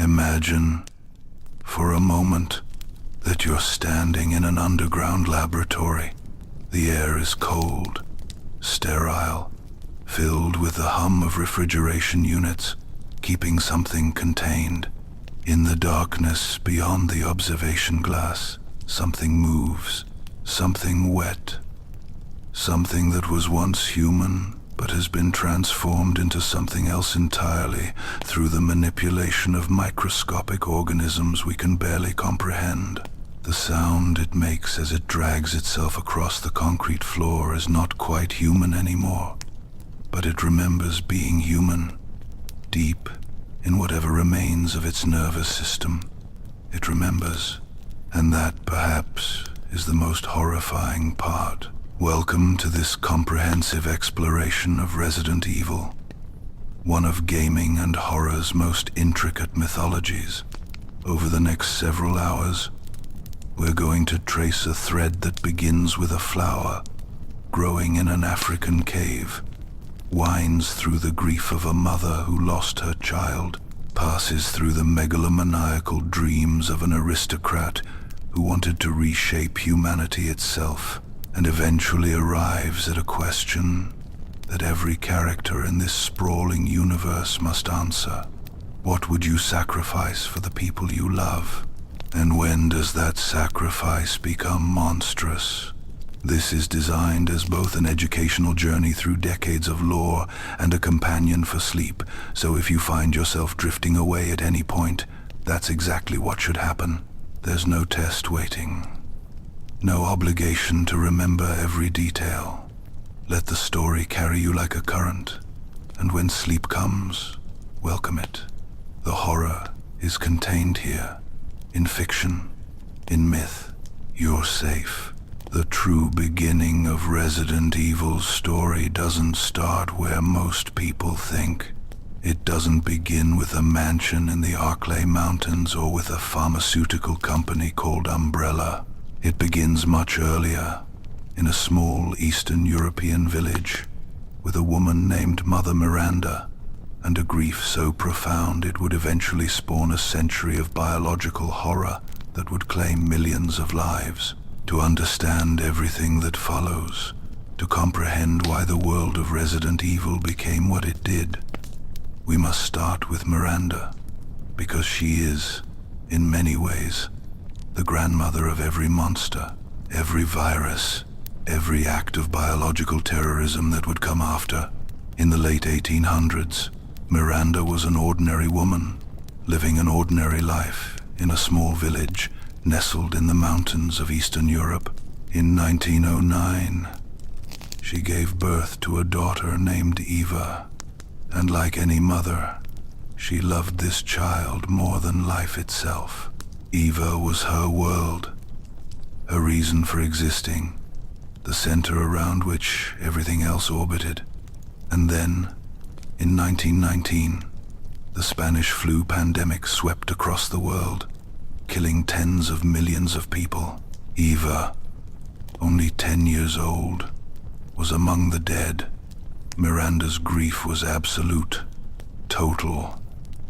Imagine, for a moment, that you're standing in an underground laboratory. The air is cold, sterile, filled with the hum of refrigeration units, keeping something contained. In the darkness beyond the observation glass, something moves, something wet, something that was once human but has been transformed into something else entirely through the manipulation of microscopic organisms we can barely comprehend. The sound it makes as it drags itself across the concrete floor is not quite human anymore, but it remembers being human, deep in whatever remains of its nervous system. It remembers, and that, perhaps, is the most horrifying part. Welcome to this comprehensive exploration of Resident Evil, one of gaming and horror's most intricate mythologies. Over the next several hours, we're going to trace a thread that begins with a flower growing in an African cave, winds through the grief of a mother who lost her child, passes through the megalomaniacal dreams of an aristocrat who wanted to reshape humanity itself, and eventually arrives at a question that every character in this sprawling universe must answer. What would you sacrifice for the people you love? And when does that sacrifice become monstrous? This is designed as both an educational journey through decades of lore and a companion for sleep, so if you find yourself drifting away at any point, that's exactly what should happen. There's no test waiting. No obligation to remember every detail. Let the story carry you like a current, and when sleep comes, welcome it. The horror is contained here, in fiction, in myth. You're safe. The true beginning of Resident Evil's story doesn't start where most people think. It doesn't begin with a mansion in the Arklay Mountains or with a pharmaceutical company called Umbrella. It begins much earlier, in a small Eastern European village, with a woman named Mother Miranda, and a grief so profound it would eventually spawn a century of biological horror that would claim millions of lives. To understand everything that follows, to comprehend why the world of Resident Evil became what it did, we must start with Miranda, because she is, in many ways, the grandmother of every monster, every virus, every act of biological terrorism that would come after. In the late 1800s, Miranda was an ordinary woman, living an ordinary life in a small village nestled in the mountains of Eastern Europe. In 1909, she gave birth to a daughter named Eva, and like any mother, she loved this child more than life itself. Eva was her world, her reason for existing, the center around which everything else orbited. And then, in 1919, the Spanish flu pandemic swept across the world, killing tens of millions of people. Eva, only 10 years old, was among the dead. Miranda's grief was absolute, total,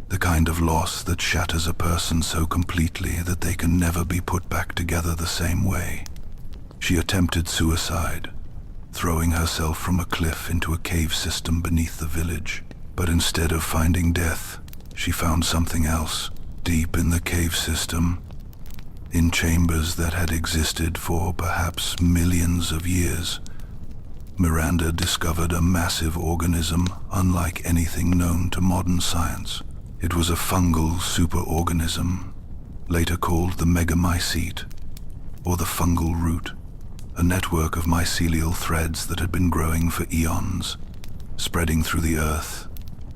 the kind of loss that shatters a person so completely that they can never be put back together the same way. She attempted suicide, throwing herself from a cliff into a cave system beneath the village. But instead of finding death, she found something else. Deep in the cave system, in chambers that had existed for perhaps millions of years, Miranda discovered a massive organism unlike anything known to modern science. It was a fungal superorganism, later called the Megamycete, or the fungal root, a network of mycelial threads that had been growing for eons, spreading through the earth,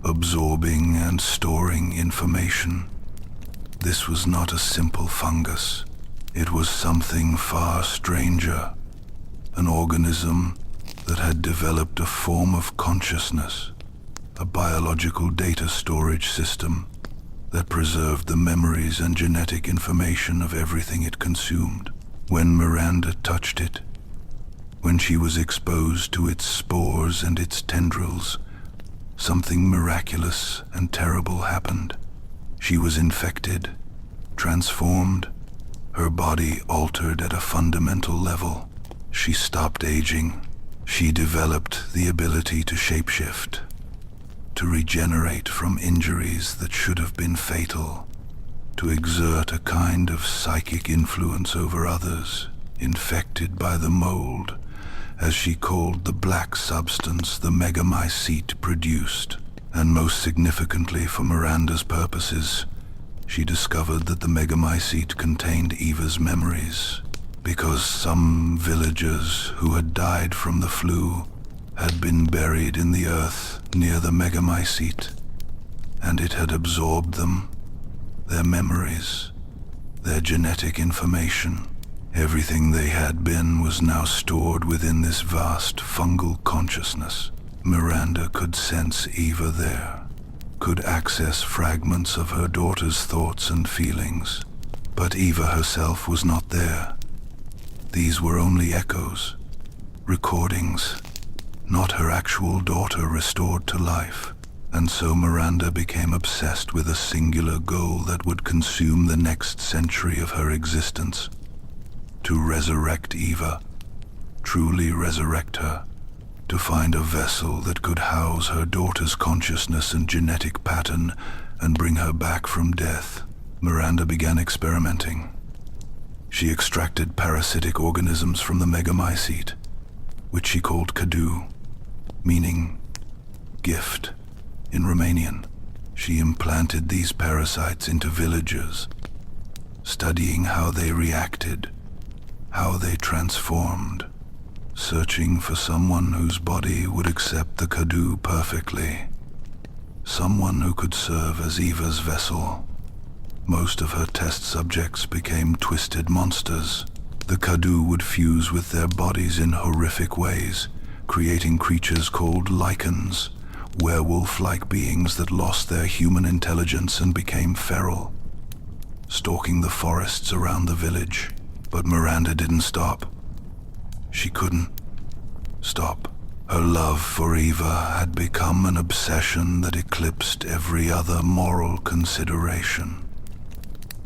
absorbing and storing information. This was not a simple fungus. It was something far stranger, an organism that had developed a form of consciousness, a biological data storage system that preserved the memories and genetic information of everything it consumed. When Miranda touched it, when she was exposed to its spores and its tendrils, something miraculous and terrible happened. She was infected, transformed, her body altered at a fundamental level. She stopped aging. She developed the ability to shapeshift, to regenerate from injuries that should have been fatal, to exert a kind of psychic influence over others infected by the mold, as she called the black substance the Megamycete produced. And most significantly for Miranda's purposes, she discovered that the Megamycete contained Eva's memories, because some villagers who had died from the flu had been buried in the earth near the Megamycete, and it had absorbed them, their memories, their genetic information. Everything they had been was now stored within this vast fungal consciousness. Miranda could sense Eva there, could access fragments of her daughter's thoughts and feelings, but Eva herself was not there. These were only echoes, recordings, not her actual daughter restored to life. And so Miranda became obsessed with a singular goal that would consume the next century of her existence: to resurrect Eva, truly resurrect her, to find a vessel that could house her daughter's consciousness and genetic pattern and bring her back from death. Miranda began experimenting. She extracted parasitic organisms from the Megamycete, which she called Kadu, meaning gift in Romanian. She implanted these parasites into villagers, studying how they reacted, how they transformed, searching for someone whose body would accept the Kadu perfectly, someone who could serve as Eva's vessel. Most of her test subjects became twisted monsters. The Kadu would fuse with their bodies in horrific ways, creating creatures called lichens, werewolf-like beings that lost their human intelligence and became feral, stalking the forests around the village. But Miranda didn't stop. She couldn't stop. Her love for Eva had become an obsession that eclipsed every other moral consideration.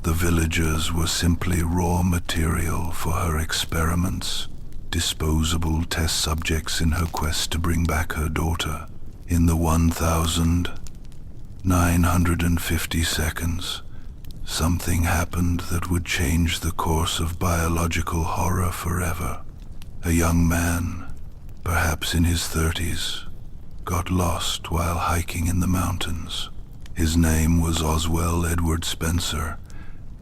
The villagers were simply raw material for her experiments, disposable test subjects in her quest to bring back her daughter. In the 1,950 seconds, something happened that would change the course of biological horror forever. A young man, perhaps in his 30s, got lost while hiking in the mountains. His name was Oswell Edward Spencer,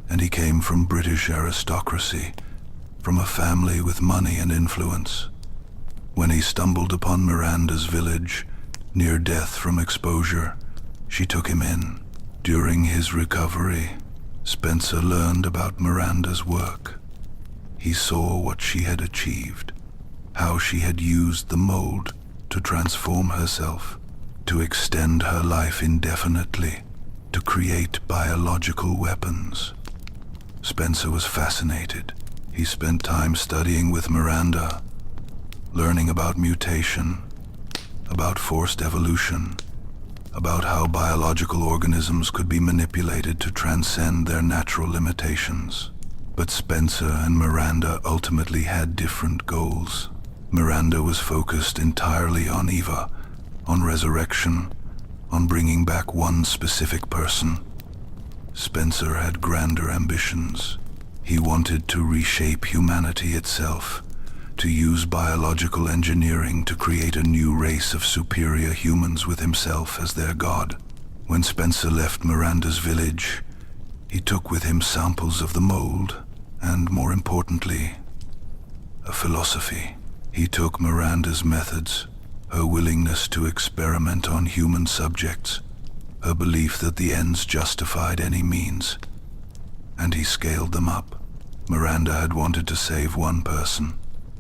and he came from British aristocracy, from a family with money and influence. When he stumbled upon Miranda's village, near death from exposure, she took him in. During his recovery, Spencer learned about Miranda's work. He saw what she had achieved, how she had used the mold to transform herself, to extend her life indefinitely, to create biological weapons. Spencer was fascinated. He spent time studying with Miranda, learning about mutation, about forced evolution, about how biological organisms could be manipulated to transcend their natural limitations. But Spencer and Miranda ultimately had different goals. Miranda was focused entirely on Eva, on resurrection, on bringing back one specific person. Spencer had grander ambitions. He wanted to reshape humanity itself, to use biological engineering to create a new race of superior humans with himself as their god. When Spencer left Miranda's village, he took with him samples of the mold, and more importantly, a philosophy. He took Miranda's methods, her willingness to experiment on human subjects, her belief that the ends justified any means, and he scaled them up. Miranda had wanted to save one person.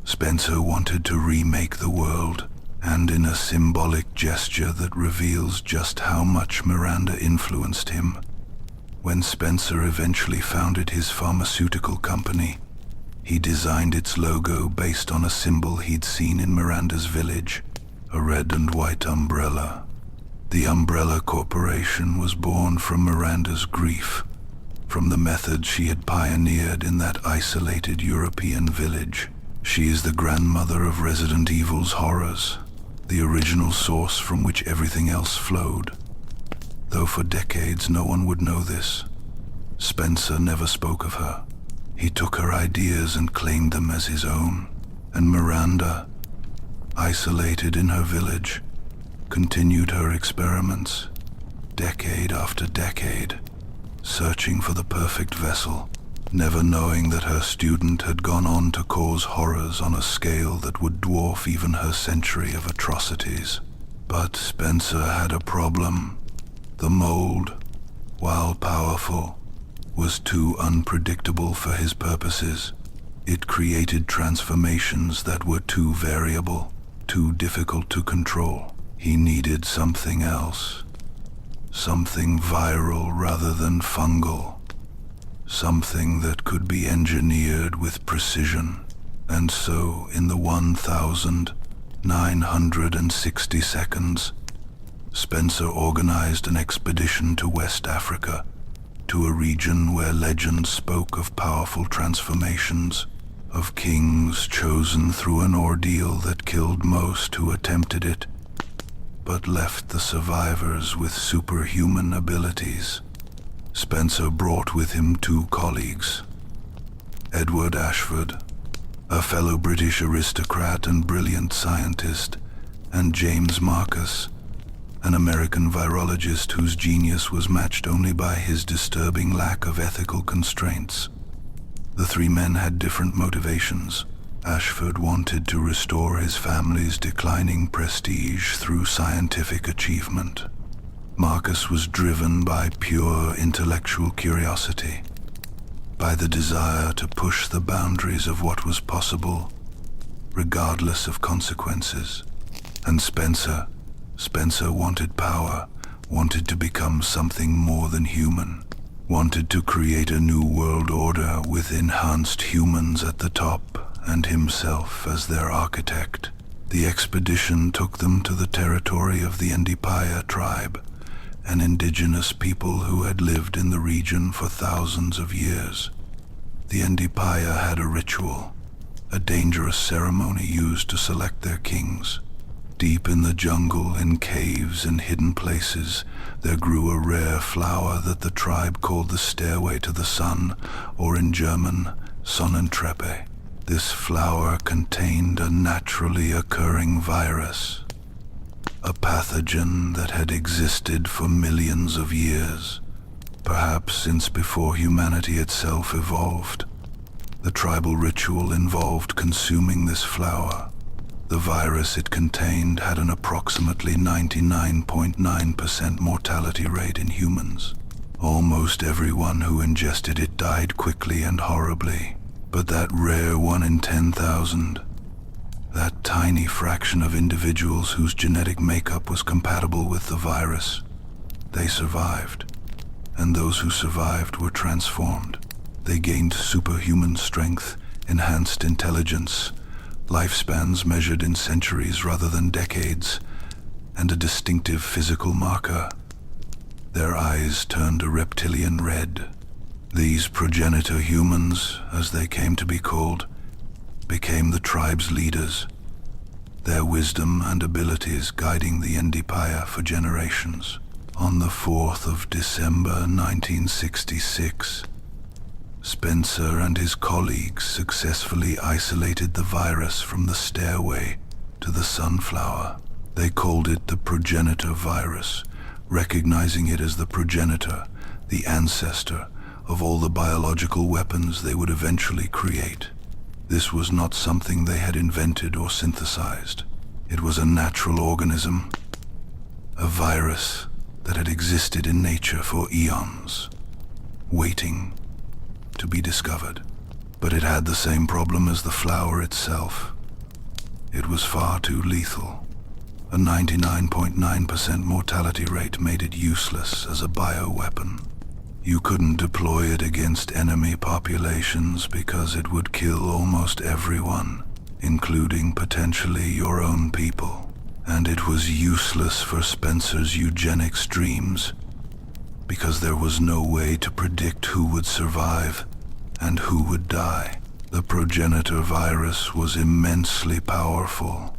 Spencer wanted to remake the world, and in a symbolic gesture that reveals just how much Miranda influenced him, when Spencer eventually founded his pharmaceutical company, he designed its logo based on a symbol he'd seen in Miranda's village, a red and white umbrella. The Umbrella Corporation was born from Miranda's grief, from the methods she had pioneered in that isolated European village. She is the grandmother of Resident Evil's horrors, the original source from which everything else flowed. Though for decades no one would know this, Spencer never spoke of her. He took her ideas and claimed them as his own. And Miranda, isolated in her village, continued her experiments, decade after decade, searching for the perfect vessel, never knowing that her student had gone on to cause horrors on a scale that would dwarf even her century of atrocities. But Spencer had a problem. The mold, while powerful, was too unpredictable for his purposes. It created transformations that were too variable, too difficult to control. He needed something else. Something viral rather than fungal. Something that could be engineered with precision. And so, in the 1,960 seconds, Spencer organized an expedition to West Africa, to a region where legends spoke of powerful transformations, of kings chosen through an ordeal that killed most who attempted it, but left the survivors with superhuman abilities. Spencer brought with him two colleagues, Edward Ashford, a fellow British aristocrat and brilliant scientist, and James Marcus, an American virologist whose genius was matched only by his disturbing lack of ethical constraints. The three men had different motivations. Ashford wanted to restore his family's declining prestige through scientific achievement. Marcus was driven by pure intellectual curiosity, by the desire to push the boundaries of what was possible, regardless of consequences. And Spencer wanted power, wanted to become something more than human, wanted to create a new world order with enhanced humans at the top and himself as their architect. The expedition took them to the territory of the Ndipaya tribe, an indigenous people who had lived in the region for thousands of years. The Ndipaya had a ritual, a dangerous ceremony used to select their kings. Deep in the jungle, in caves and hidden places, there grew a rare flower that the tribe called the Stairway to the Sun, or in German, Sonnentreppe. This flower contained a naturally occurring virus, a pathogen that had existed for millions of years, perhaps since before humanity itself evolved. The tribal ritual involved consuming this flower. The virus it contained had an approximately 99.9% mortality rate in humans. Almost everyone who ingested it died quickly and horribly. But that rare 1 in 10,000, that tiny fraction of individuals whose genetic makeup was compatible with the virus, they survived. And those who survived were transformed. They gained superhuman strength, enhanced intelligence, lifespans measured in centuries rather than decades, and a distinctive physical marker. Their eyes turned a reptilian red. These progenitor humans, as they came to be called, became the tribe's leaders, their wisdom and abilities guiding the Ndipaya for generations. On the 4th of December 1966, Spencer and his colleagues successfully isolated the virus from the Stairway to the Sunflower. They called it the Progenitor Virus, recognizing it as the progenitor, the ancestor of all the biological weapons they would eventually create. This was not something they had invented or synthesized. It was a natural organism, a virus that had existed in nature for eons, waiting to be discovered. But it had the same problem as the flower itself. It was far too lethal. A 99.9% mortality rate made it useless as a bioweapon. You couldn't deploy it against enemy populations because it would kill almost everyone, including potentially your own people. And it was useless for Spencer's eugenics dreams, because there was no way to predict who would survive and who would die. The Progenitor Virus was immensely powerful,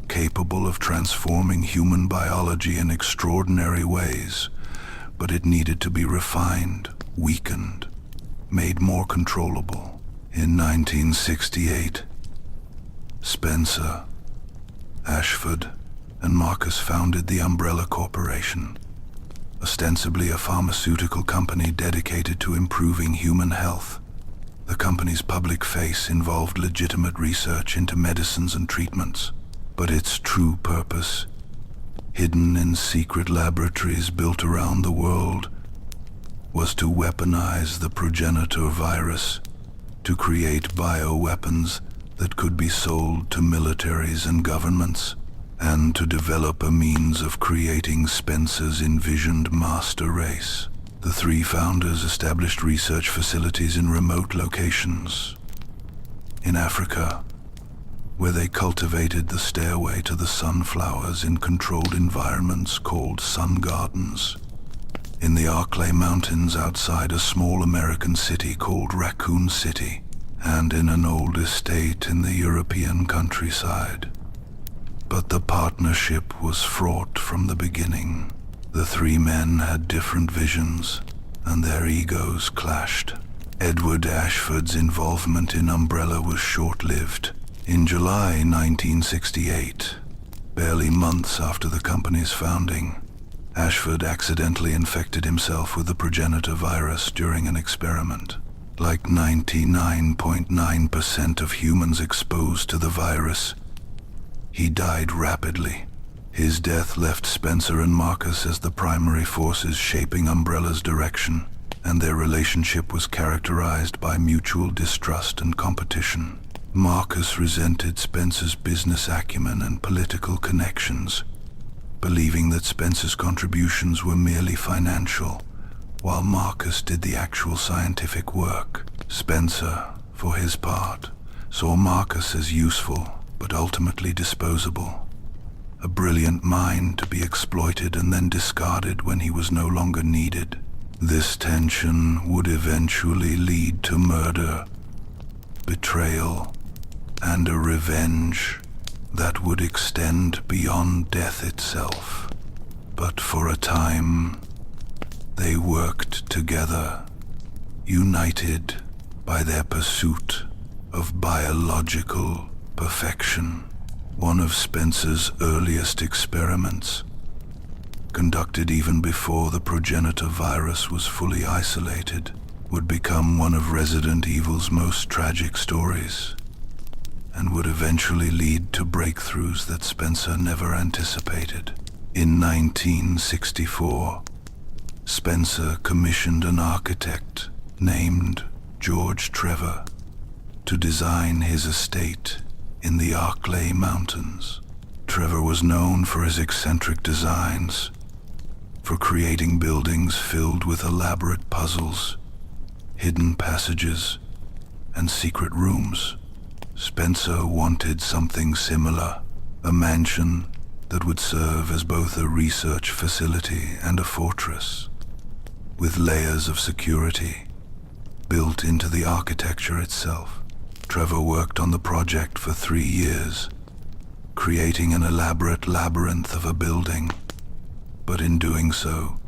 capable of transforming human biology in extraordinary ways, but it needed to be refined, weakened, made more controllable. In 1968, Spencer, Ashford, and Marcus founded the Umbrella Corporation, ostensibly a pharmaceutical company dedicated to improving human health. The company's public face involved legitimate research into medicines and treatments, but its true purpose, hidden in secret laboratories built around the world, was to weaponize the Progenitor Virus to create bioweapons that could be sold to militaries and governments, and to develop a means of creating Spencer's envisioned master race. The three founders established research facilities in remote locations. In Africa, where they cultivated the stairway to the sunflowers in controlled environments called sun gardens. In the Arklay Mountains outside a small American city called Raccoon City, and in an old estate in the European countryside. But the partnership was fraught from the beginning. The three men had different visions, and their egos clashed. Edward Ashford's involvement in Umbrella was short-lived. In July 1968, barely months after the company's founding, Ashford accidentally infected himself with the Progenitor Virus during an experiment. Like 99.9% of humans exposed to the virus, he died rapidly. His death left Spencer and Marcus as the primary forces shaping Umbrella's direction, and their relationship was characterized by mutual distrust and competition. Marcus resented Spencer's business acumen and political connections, believing that Spencer's contributions were merely financial, while Marcus did the actual scientific work. Spencer, for his part, saw Marcus as useful, but ultimately disposable. A brilliant mind to be exploited and then discarded when he was no longer needed. This tension would eventually lead to murder, betrayal, and a revenge that would extend beyond death itself. But for a time, they worked together, united by their pursuit of biological perfection. One of Spencer's earliest experiments, conducted even before the Progenitor Virus was fully isolated, would become one of Resident Evil's most tragic stories, and would eventually lead to breakthroughs that Spencer never anticipated. In 1964, Spencer commissioned an architect named George Trevor to design his estate in the Arklay Mountains. Trevor was known for his eccentric designs, for creating buildings filled with elaborate puzzles, hidden passages, and secret rooms. Spencer wanted something similar, a mansion that would serve as both a research facility and a fortress, with layers of security built into the architecture itself. Trevor worked on the project for 3 years, creating an elaborate labyrinth of a building. But in doing so,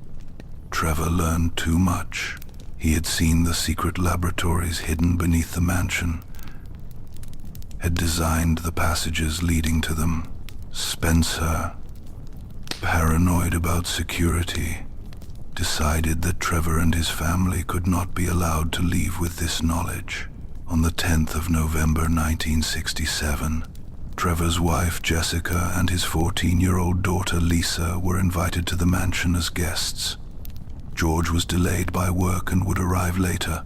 Trevor learned too much. He had seen the secret laboratories hidden beneath the mansion, had designed the passages leading to them. Spencer, paranoid about security, decided that Trevor and his family could not be allowed to leave with this knowledge. On the 10th of November 1967, Trevor's wife Jessica and his 14-year-old daughter Lisa were invited to the mansion as guests. George was delayed by work and would arrive later,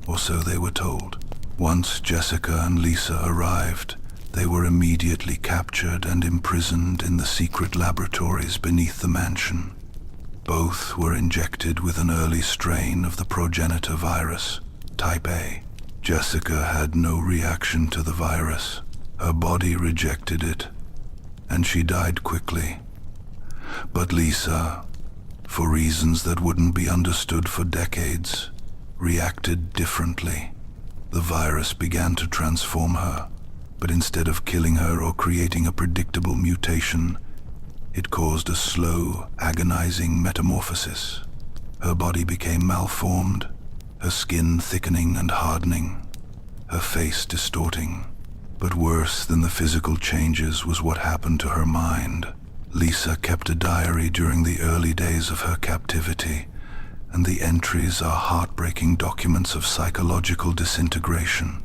or so they were told. Once Jessica and Lisa arrived, they were immediately captured and imprisoned in the secret laboratories beneath the mansion. Both were injected with an early strain of the Progenitor Virus, Type A. Jessica had no reaction to the virus. Her body rejected it, and she died quickly. But Lisa, for reasons that wouldn't be understood for decades, reacted differently. The virus began to transform her, but instead of killing her or creating a predictable mutation, it caused a slow, agonizing metamorphosis. Her body became malformed, her skin thickening and hardening, her face distorting. But worse than the physical changes was what happened to her mind. Lisa kept a diary during the early days of her captivity, and the entries are heartbreaking documents of psychological disintegration.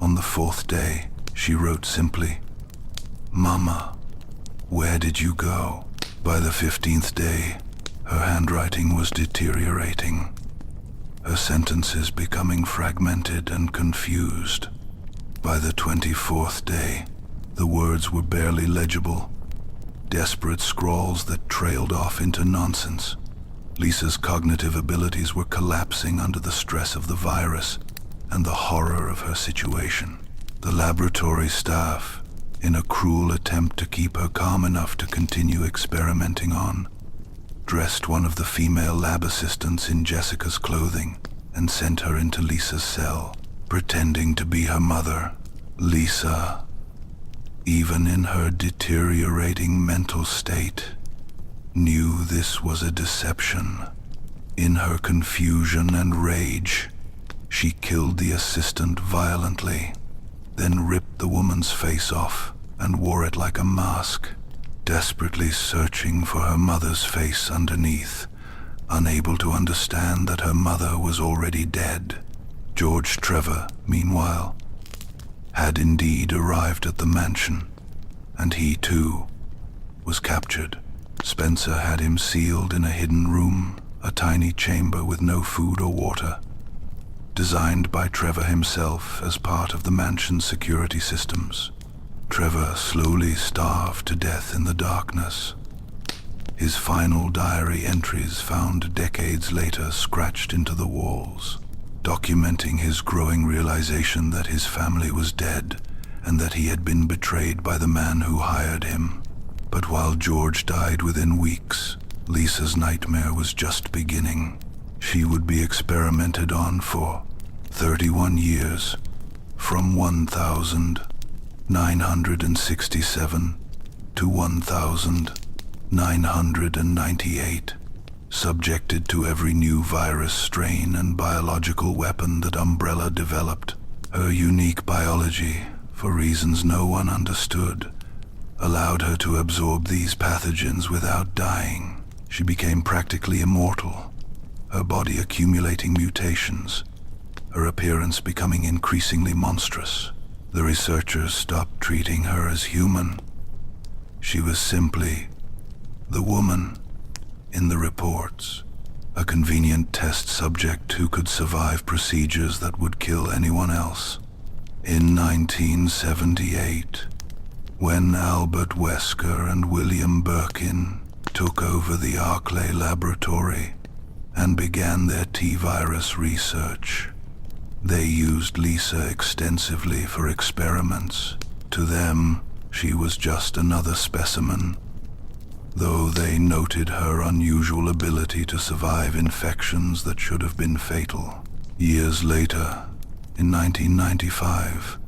On the 4th day, she wrote simply, "Mama, where did you go?" By the 15th day, her handwriting was deteriorating, her sentences becoming fragmented and confused. By the 24th day, the words were barely legible, desperate scrawls that trailed off into nonsense. Lisa's cognitive abilities were collapsing under the stress of the virus and the horror of her situation. The laboratory staff, in a cruel attempt to keep her calm enough to continue experimenting on, dressed one of the female lab assistants in Jessica's clothing and sent her into Lisa's cell, pretending to be her mother. Lisa, even in her deteriorating mental state, knew this was a deception. In her confusion and rage, she killed the assistant violently, then ripped the woman's face off and wore it like a mask, desperately searching for her mother's face underneath, unable to understand that her mother was already dead. George Trevor, meanwhile, had indeed arrived at the mansion, and he too was captured. Spencer had him sealed in a hidden room, a tiny chamber with no food or water, designed by Trevor himself as part of the mansion's security systems. Trevor slowly starved to death in the darkness, his final diary entries found decades later scratched into the walls, documenting his growing realization that his family was dead and that he had been betrayed by the man who hired him. But while George died within weeks, Lisa's nightmare was just beginning. She would be experimented on for 31 years, from 1967 to 1998, subjected to every new virus strain and biological weapon that Umbrella developed. Her unique biology, for reasons no one understood, allowed her to absorb these pathogens without dying. She became practically immortal, her body accumulating mutations, her appearance becoming increasingly monstrous. The researchers stopped treating her as human. She was simply the woman in the reports, a convenient test subject who could survive procedures that would kill anyone else. In 1978, when Albert Wesker and William Birkin took over the Arklay laboratory and began their T-virus research, they used Lisa extensively for experiments. To them, she was just another specimen, though they noted her unusual ability to survive infections that should have been fatal. Years later, in 1995,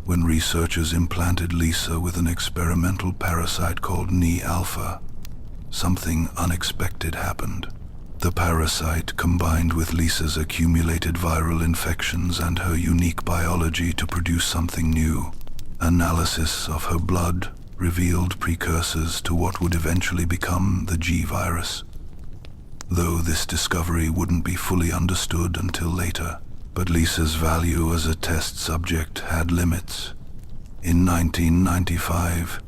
when researchers implanted Lisa with an experimental parasite called Ni-alpha, something unexpected happened. The parasite, combined with Lisa's accumulated viral infections and her unique biology to produce something new. Analysis of her blood revealed precursors to what would eventually become the G virus, though this discovery wouldn't be fully understood until later. But Lisa's value as a test subject had limits. In 1995,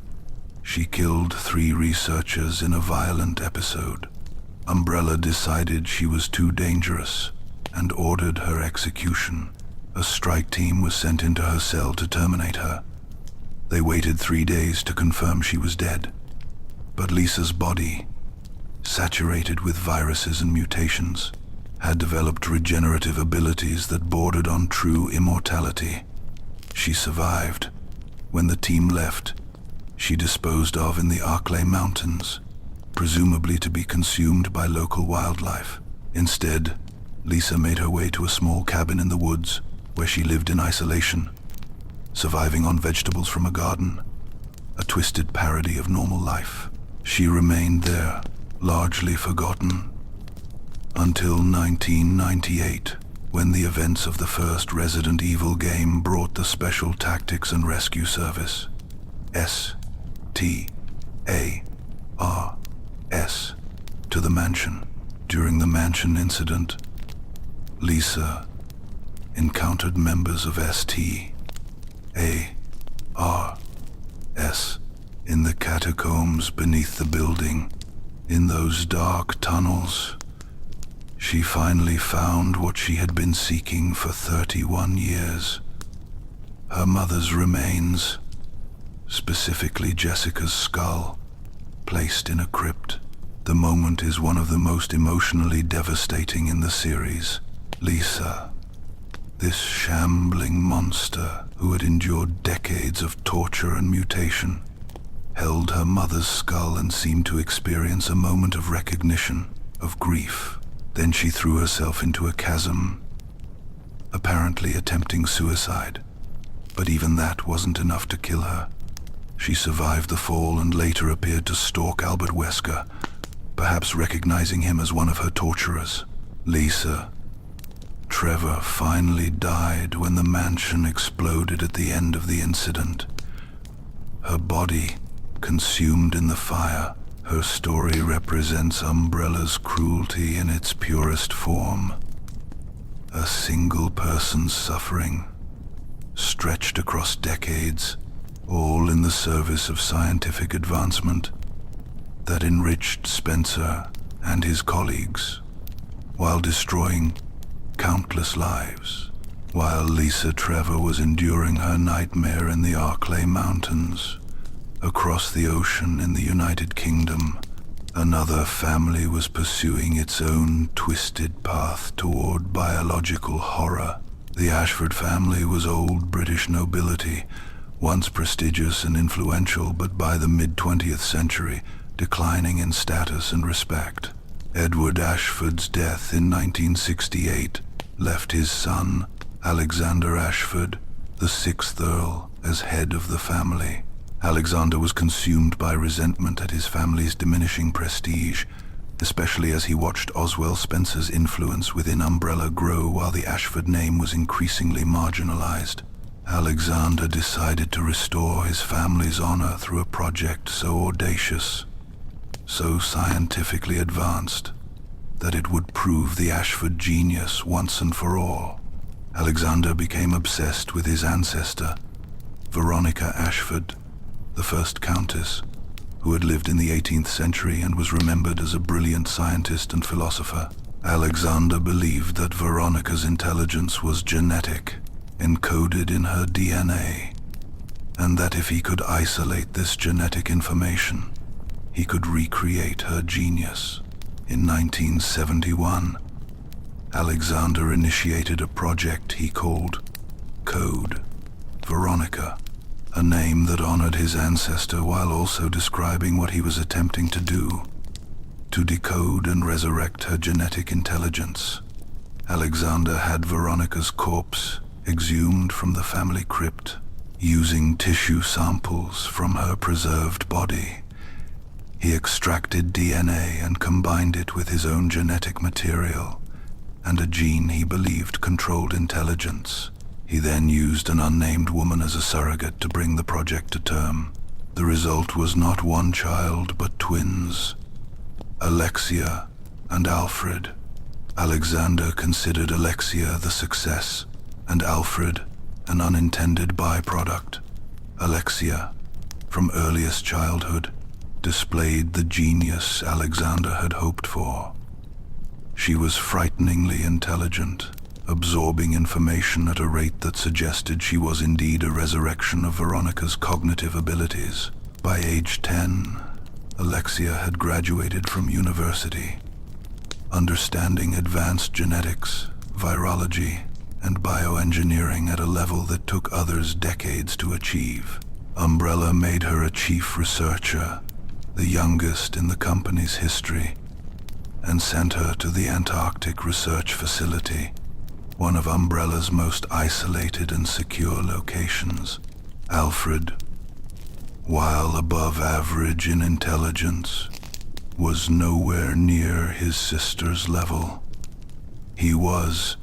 she killed 3 researchers in a violent episode. Umbrella decided she was too dangerous and ordered her execution. A strike team was sent into her cell to terminate her. They waited 3 days to confirm she was dead. But Lisa's body, saturated with viruses and mutations, had developed regenerative abilities that bordered on true immortality. She survived. When the team left, she disposed of in the Arklay Mountains, presumably to be consumed by local wildlife. Instead, Lisa made her way to a small cabin in the woods where she lived in isolation, surviving on vegetables from a garden, a twisted parody of normal life. She remained there, largely forgotten, until 1998, when the events of the first Resident Evil game brought the Special Tactics and Rescue Service, STARS, to the mansion. During the mansion incident, Lisa encountered members of STARS in the catacombs beneath the building. In those dark tunnels, she finally found what she had been seeking for 31 years. Her mother's remains, specifically Jessica's skull, placed in a crypt. The moment is one of the most emotionally devastating in the series. Lisa, this shambling monster who had endured decades of torture and mutation, held her mother's skull and seemed to experience a moment of recognition, of grief. Then she threw herself into a chasm, apparently attempting suicide. But even that wasn't enough to kill her. She survived the fall and later appeared to stalk Albert Wesker, perhaps recognizing him as one of her torturers. Lisa Trevor finally died when the mansion exploded at the end of the incident. Her body consumed in the fire. Her story represents Umbrella's cruelty in its purest form. A single person's suffering, stretched across decades, all in the service of scientific advancement that enriched Spencer and his colleagues, while destroying countless lives. While Lisa Trevor was enduring her nightmare in the Arklay Mountains, across the ocean in the United Kingdom, another family was pursuing its own twisted path toward biological horror. The Ashford family was old British nobility, once prestigious and influential, but by the mid-20th century, declining in status and respect. Edward Ashford's death in 1968 left his son, Alexander Ashford, the 6th Earl, as head of the family. Alexander was consumed by resentment at his family's diminishing prestige, especially as he watched Oswell Spencer's influence within Umbrella grow while the Ashford name was increasingly marginalized. Alexander decided to restore his family's honor through a project so audacious, so scientifically advanced, that it would prove the Ashford genius once and for all. Alexander became obsessed with his ancestor, Veronica Ashford, the first Countess, who had lived in the 18th century and was remembered as a brilliant scientist and philosopher. Alexander believed that Veronica's intelligence was genetic, encoded in her DNA, and that if he could isolate this genetic information, he could recreate her genius. In 1971, Alexander initiated a project he called Code Veronica, a name that honored his ancestor while also describing what he was attempting to do, to decode and resurrect her genetic intelligence. Alexander had Veronica's corpse exhumed from the family crypt, using tissue samples from her preserved body. He extracted DNA and combined it with his own genetic material and a gene he believed controlled intelligence. He then used an unnamed woman as a surrogate to bring the project to term. The result was not one child, but twins, Alexia and Alfred. Alexander considered Alexia the success, and Alfred an unintended byproduct. Alexia, from earliest childhood, displayed the genius Alexander had hoped for. She was frighteningly intelligent, absorbing information at a rate that suggested she was indeed a resurrection of Veronica's cognitive abilities. By age 10, Alexia had graduated from university, understanding advanced genetics, virology, and bioengineering at a level that took others decades to achieve. Umbrella made her a chief researcher, the youngest in the company's history, and sent her to the Antarctic Research Facility, one of Umbrella's most isolated and secure locations. Alfred, while above average in intelligence, was nowhere near his sister's level. He was,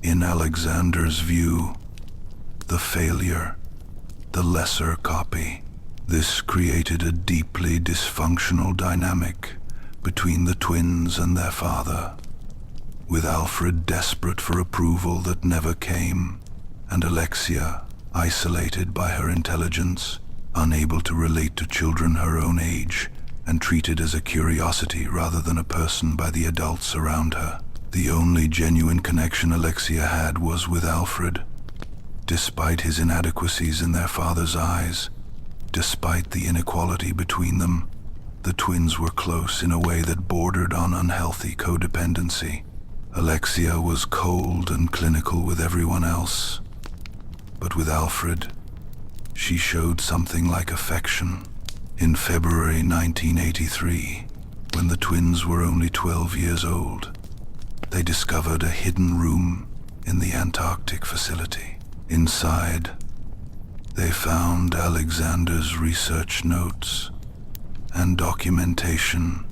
in Alexander's view, the failure, the lesser copy. This created a deeply dysfunctional dynamic between the twins and their father, with Alfred desperate for approval that never came, and Alexia, isolated by her intelligence, unable to relate to children her own age, and treated as a curiosity rather than a person by the adults around her. The only genuine connection Alexia had was with Alfred. Despite his inadequacies in their father's eyes, despite the inequality between them, the twins were close in a way that bordered on unhealthy codependency. Alexia was cold and clinical with everyone else, but with Alfred, she showed something like affection. In February 1983, when the twins were only 12 years old, they discovered a hidden room in the Antarctic facility. Inside, they found Alexander's research notes and documentation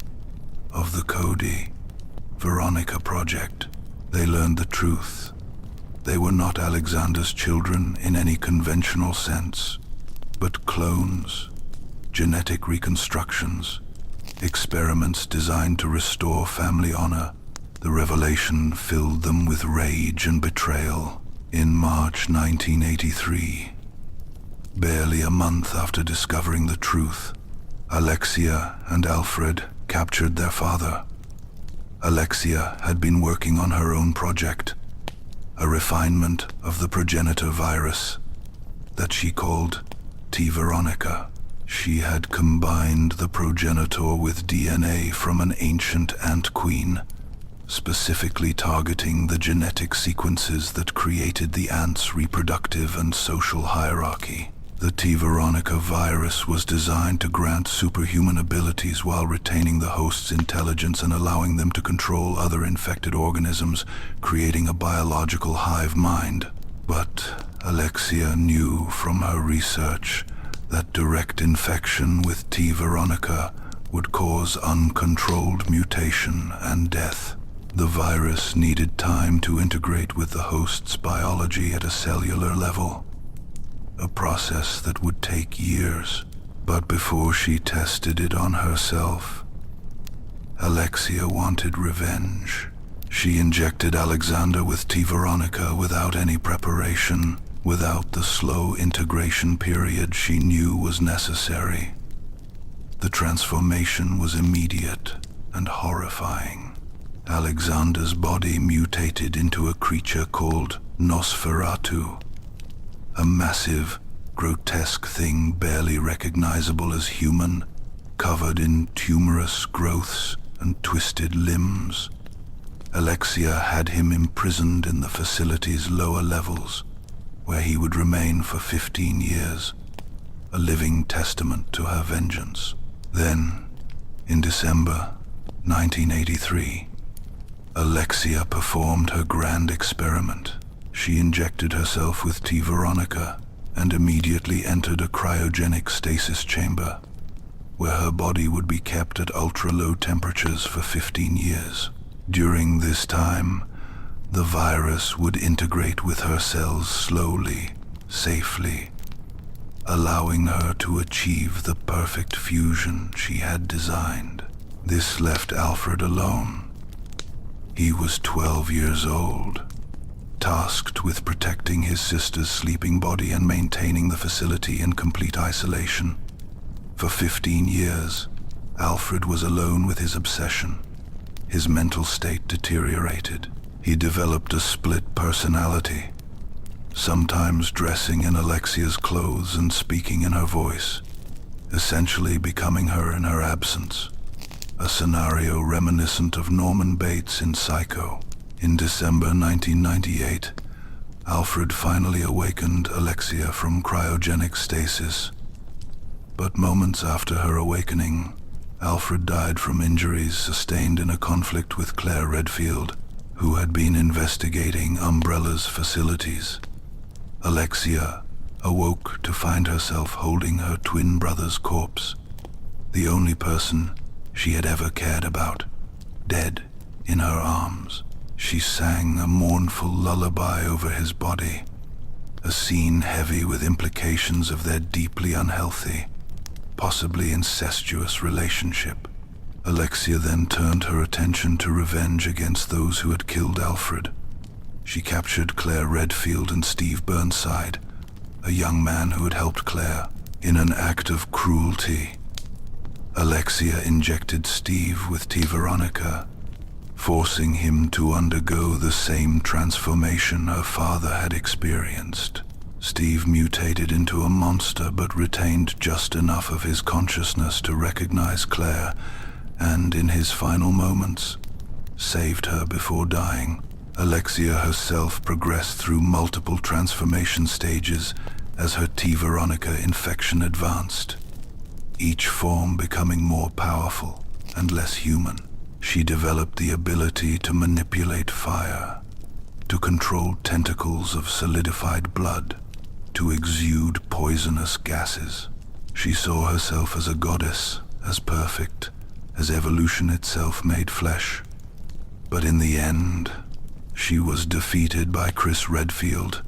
of the Cody Veronica project. They learned the truth. They were not Alexander's children in any conventional sense, but clones, genetic reconstructions, experiments designed to restore family honor. The revelation filled them with rage and betrayal. In March 1983, barely a month after discovering the truth, Alexia and Alfred captured their father. Alexia had been working on her own project, a refinement of the Progenitor Virus that she called T. Veronica. She had combined the progenitor with DNA from an ancient ant queen, specifically targeting the genetic sequences that created the ant's reproductive and social hierarchy. The T. Veronica virus was designed to grant superhuman abilities while retaining the host's intelligence and allowing them to control other infected organisms, creating a biological hive mind. But Alexia knew from her research that direct infection with T. Veronica would cause uncontrolled mutation and death. The virus needed time to integrate with the host's biology at a cellular level, a process that would take years. But before she tested it on herself, Alexia wanted revenge. She injected Alexander with T. Veronica without any preparation, without the slow integration period she knew was necessary. The transformation was immediate and horrifying. Alexander's body mutated into a creature called Nosferatu, a massive, grotesque thing barely recognizable as human, covered in tumorous growths and twisted limbs. Alexia had him imprisoned in the facility's lower levels, where he would remain for 15 years, a living testament to her vengeance. Then, in December 1983, Alexia performed her grand experiment. She injected herself with T. Veronica and immediately entered a cryogenic stasis chamber, where her body would be kept at ultra-low temperatures for 15 years. During this time, the virus would integrate with her cells slowly, safely, allowing her to achieve the perfect fusion she had designed. This left Alfred alone. He was 12 years old, tasked with protecting his sister's sleeping body and maintaining the facility in complete isolation. For 15 years, Alfred was alone with his obsession. His mental state deteriorated. He developed a split personality, sometimes dressing in Alexia's clothes and speaking in her voice, essentially becoming her in her absence, a scenario reminiscent of Norman Bates in Psycho. In December 1998, Alfred finally awakened Alexia from cryogenic stasis. But moments after her awakening, Alfred died from injuries sustained in a conflict with Claire Redfield, who had been investigating Umbrella's facilities. Alexia awoke to find herself holding her twin brother's corpse, the only person she had ever cared about, dead in her arms. She sang a mournful lullaby over his body, a scene heavy with implications of their deeply unhealthy, possibly incestuous relationship. Alexia then turned her attention to revenge against those who had killed Alfred. She captured Claire Redfield and Steve Burnside, a young man who had helped Claire, in an act of cruelty. Alexia injected Steve with Veronica, forcing him to undergo the same transformation her father had experienced. Steve mutated into a monster but retained just enough of his consciousness to recognize Claire, and in his final moments, saved her before dying. Alexia herself progressed through multiple transformation stages as her Veronica infection advanced, each form becoming more powerful and less human. She developed the ability to manipulate fire, to control tentacles of solidified blood, to exude poisonous gases. She saw herself as a goddess, as perfect as evolution itself made flesh. But in the end, she was defeated by Chris Redfield,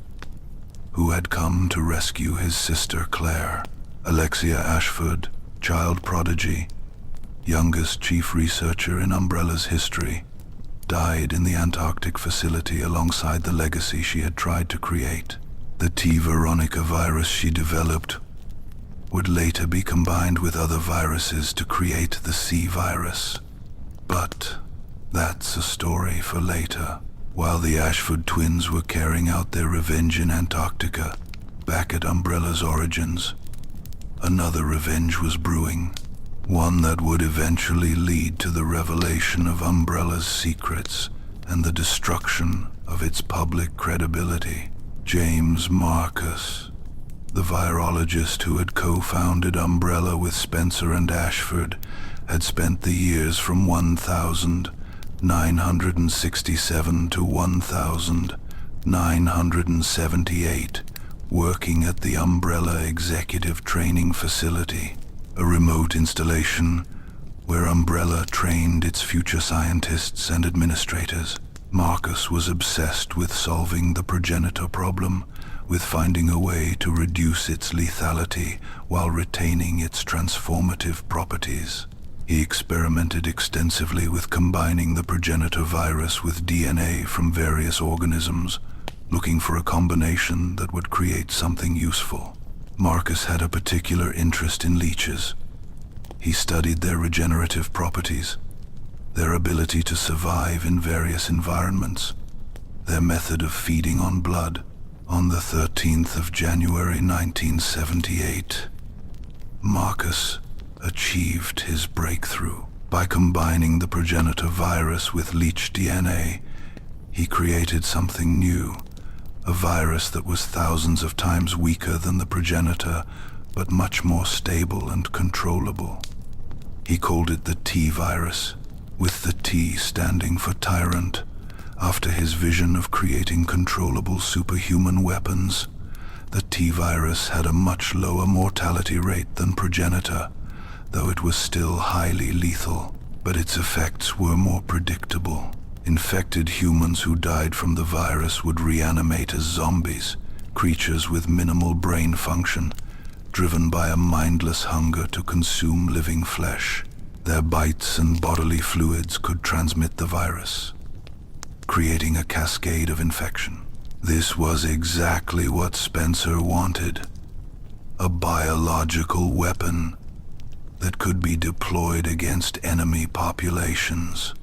who had come to rescue his sister Claire. Alexia Ashford, child prodigy, youngest chief researcher in Umbrella's history, died in the Antarctic facility alongside the legacy she had tried to create. The Veronica virus she developed would later be combined with other viruses to create the C virus. But that's a story for later. While the Ashford twins were carrying out their revenge in Antarctica, back at Umbrella's origins, another revenge was brewing, one that would eventually lead to the revelation of Umbrella's secrets and the destruction of its public credibility. James Marcus, the virologist who had co-founded Umbrella with Spencer and Ashford, had spent the years from 1967 to 1978 working at the Umbrella Executive Training Facility, a remote installation where Umbrella trained its future scientists and administrators. Marcus was obsessed with solving the progenitor problem, with finding a way to reduce its lethality while retaining its transformative properties. He experimented extensively with combining the progenitor virus with DNA from various organisms, looking for a combination that would create something useful. Marcus had a particular interest in leeches. He studied their regenerative properties, their ability to survive in various environments, their method of feeding on blood. On the 13th of January 1978, Marcus achieved his breakthrough. By combining the progenitor virus with leech DNA, he created something new, a virus that was thousands of times weaker than the progenitor, but much more stable and controllable. He called it the T virus, with the T standing for tyrant, after his vision of creating controllable superhuman weapons. The T virus had a much lower mortality rate than progenitor, though it was still highly lethal, but its effects were more predictable. Infected humans who died from the virus would reanimate as zombies, creatures with minimal brain function, driven by a mindless hunger to consume living flesh. Their bites and bodily fluids could transmit the virus, creating a cascade of infection. This was exactly what Spencer wanted, a biological weapon that could be deployed against enemy populations,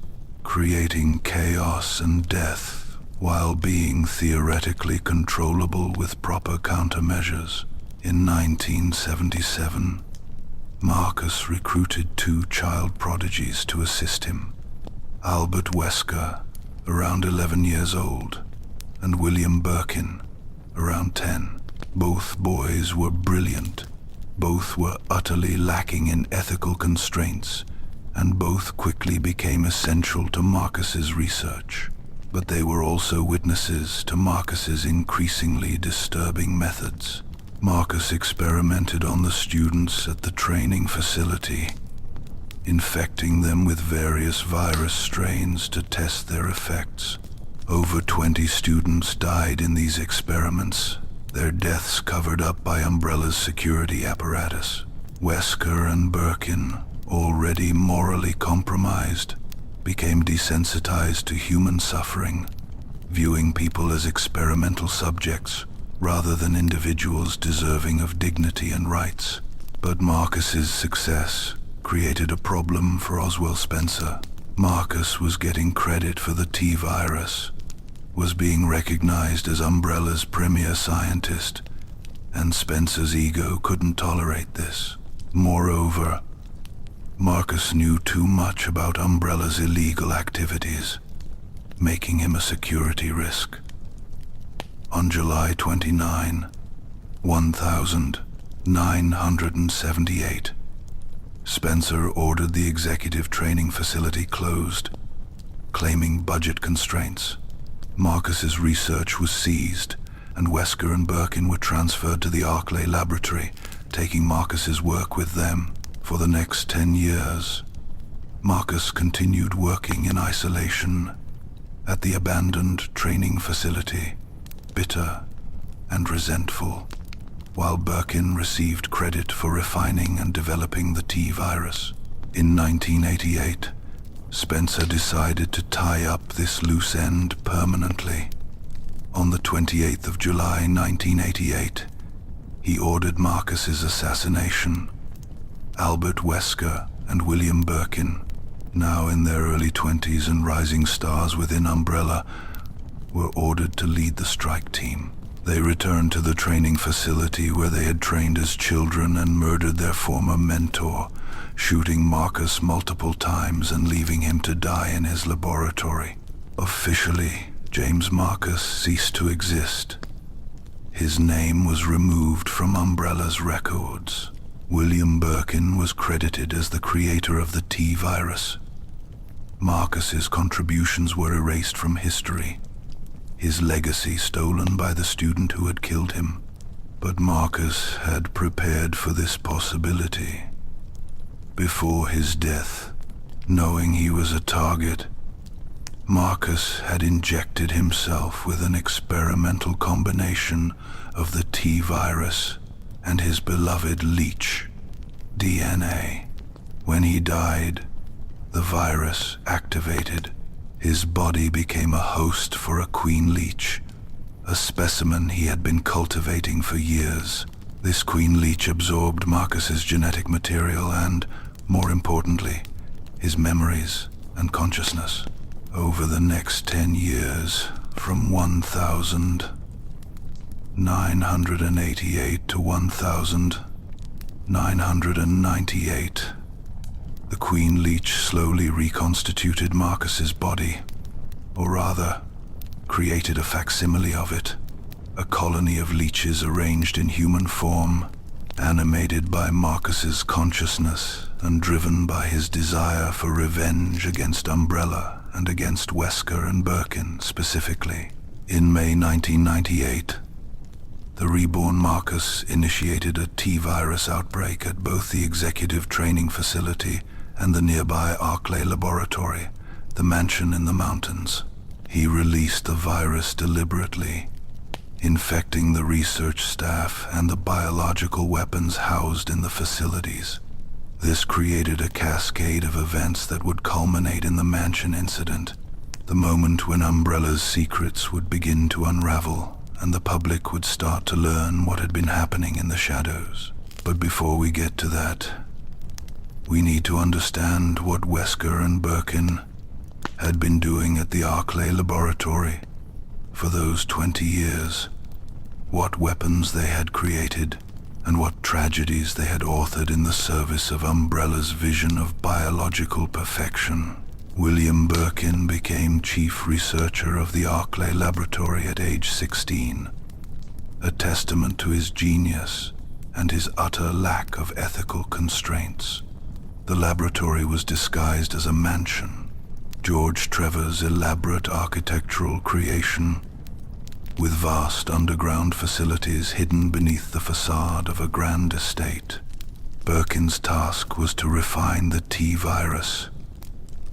creating chaos and death while being theoretically controllable with proper countermeasures. In 1977, Marcus recruited two child prodigies to assist him, Albert Wesker, around 11 years old, and William Birkin, around 10. Both boys were brilliant, Both were utterly lacking in ethical constraints, and both quickly became essential to Marcus's research. But they were also witnesses to Marcus's increasingly disturbing methods. Marcus experimented on the students at the training facility, infecting them with various virus strains to test their effects. Over 20 students died in these experiments, their deaths covered up by Umbrella's security apparatus. Wesker and Birkin, already morally compromised, became desensitized to human suffering, viewing people as experimental subjects rather than individuals deserving of dignity and rights. But Marcus's success created a problem for Oswell Spencer. Marcus was getting credit for the T-virus, was being recognized as Umbrella's premier scientist, and Spencer's ego couldn't tolerate this. Moreover, Marcus knew too much about Umbrella's illegal activities, making him a security risk. On July 29, 1978, Spencer ordered the executive training facility closed, claiming budget constraints. Marcus's research was seized, and Wesker and Birkin were transferred to the Arklay laboratory, taking Marcus's work with them. For the next 10 years, Marcus continued working in isolation at the abandoned training facility, bitter and resentful, while Birkin received credit for refining and developing the T-virus. In 1988, Spencer decided to tie up this loose end permanently. On the 28th of July 1988, he ordered Marcus's assassination. Albert Wesker and William Birkin, now in their early 20s and rising stars within Umbrella, were ordered to lead the strike team. They returned to the training facility where they had trained as children and murdered their former mentor, shooting Marcus multiple times and leaving him to die in his laboratory. Officially, James Marcus ceased to exist. His name was removed from Umbrella's records. William Birkin was credited as the creator of the T-virus. Marcus's contributions were erased from history, his legacy stolen by the student who had killed him. But Marcus had prepared for this possibility. Before his death, knowing he was a target, Marcus had injected himself with an experimental combination of the T-virus and his beloved leech, DNA. When he died, the virus activated. His body became a host for a queen leech, a specimen he had been cultivating for years. This queen leech absorbed Marcus's genetic material and, more importantly, his memories and consciousness. Over the next 10 years, from 1988 to 1998, the queen leech slowly reconstituted Marcus's body, or rather, created a facsimile of it, a colony of leeches arranged in human form, animated by Marcus's consciousness and driven by his desire for revenge against Umbrella and against Wesker and Birkin specifically. In May 1998, the reborn Marcus initiated a T-virus outbreak at both the executive training facility and the nearby Arklay laboratory, the mansion in the mountains. He released the virus deliberately, infecting the research staff and the biological weapons housed in the facilities. This created a cascade of events that would culminate in the mansion incident, the moment when Umbrella's secrets would begin to unravel and the public would start to learn what had been happening in the shadows. But before we get to that, we need to understand what Wesker and Birkin had been doing at the Arklay laboratory for those 20 years, what weapons they had created, and what tragedies they had authored in the service of Umbrella's vision of biological perfection. William Birkin became chief researcher of the Arklay laboratory at age 16, a testament to his genius and his utter lack of ethical constraints. The laboratory was disguised as a mansion, George Trevor's elaborate architectural creation, with vast underground facilities hidden beneath the facade of a grand estate. Birkin's task was to refine the T-virus,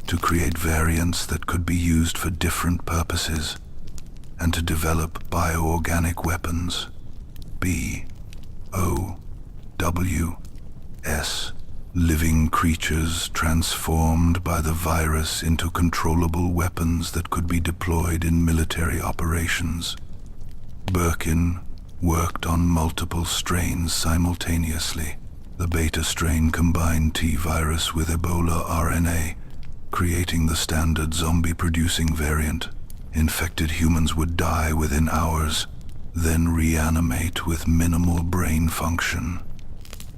to create variants that could be used for different purposes, and to develop bioorganic weapons, BOWS, living creatures transformed by the virus into controllable weapons that could be deployed in military operations. Birkin worked on multiple strains simultaneously. The beta strain combined T-virus with Ebola RNA, creating the standard zombie-producing variant. Infected humans would die within hours, then reanimate with minimal brain function,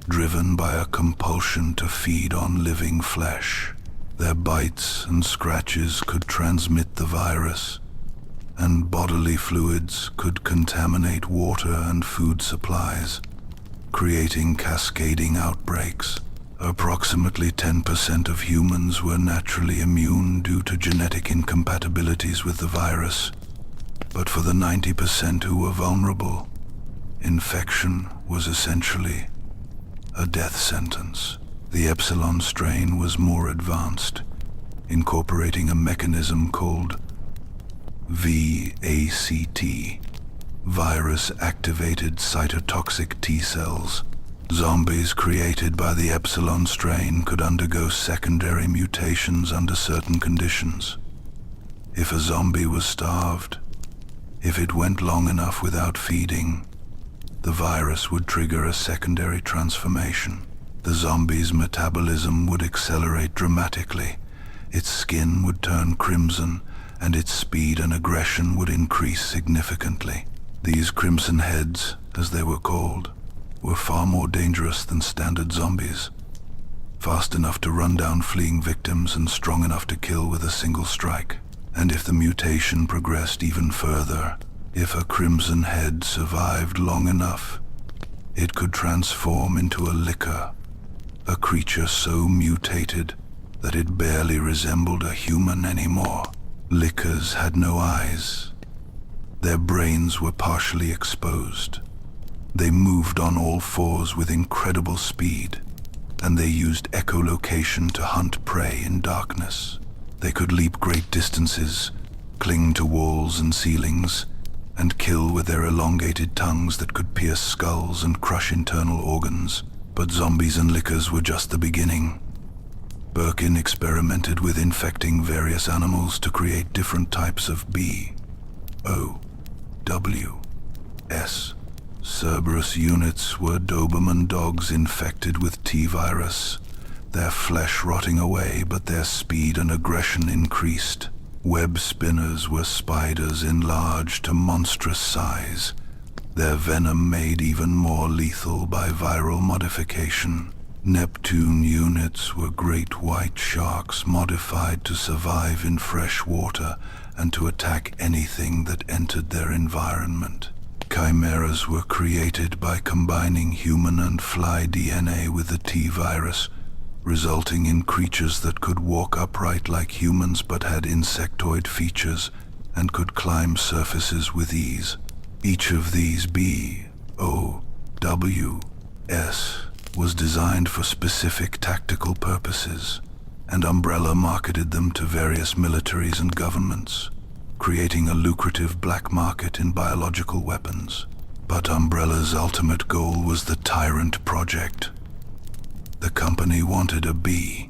driven by a compulsion to feed on living flesh. Their bites and scratches could transmit the virus, and bodily fluids could contaminate water and food supplies, creating cascading outbreaks. Approximately 10% of humans were naturally immune due to genetic incompatibilities with the virus, but for the 90% who were vulnerable, infection was essentially a death sentence. The Epsilon strain was more advanced, incorporating a mechanism called VACT, virus-activated cytotoxic T cells. Zombies created by the Epsilon strain could undergo secondary mutations under certain conditions. If a zombie was starved, if it went long enough without feeding, the virus would trigger a secondary transformation. The zombie's metabolism would accelerate dramatically, its skin would turn crimson, and its speed and aggression would increase significantly. These crimson heads, as they were called, were far more dangerous than standard zombies, fast enough to run down fleeing victims and strong enough to kill with a single strike. And if the mutation progressed even further, if a crimson head survived long enough, it could transform into a licker, a creature so mutated that it barely resembled a human anymore. Lickers had no eyes. Their brains were partially exposed. They moved on all fours with incredible speed, and they used echolocation to hunt prey in darkness. They could leap great distances, cling to walls and ceilings, and kill with their elongated tongues that could pierce skulls and crush internal organs. But zombies and lickers were just the beginning. Birkin experimented with infecting various animals to create different types of BOWS. Cerberus units were Doberman dogs infected with T-virus, their flesh rotting away, but their speed and aggression increased. Web spinners were spiders enlarged to monstrous size, their venom made even more lethal by viral modification. Neptune units were great white sharks modified to survive in fresh water and to attack anything that entered their environment. Chimeras were created by combining human and fly DNA with the T-virus, resulting in creatures that could walk upright like humans but had insectoid features and could climb surfaces with ease. Each of these BOWS was designed for specific tactical purposes, and Umbrella marketed them to various militaries and governments, creating a lucrative black market in biological weapons. But Umbrella's ultimate goal was the Tyrant Project. The company wanted a BOW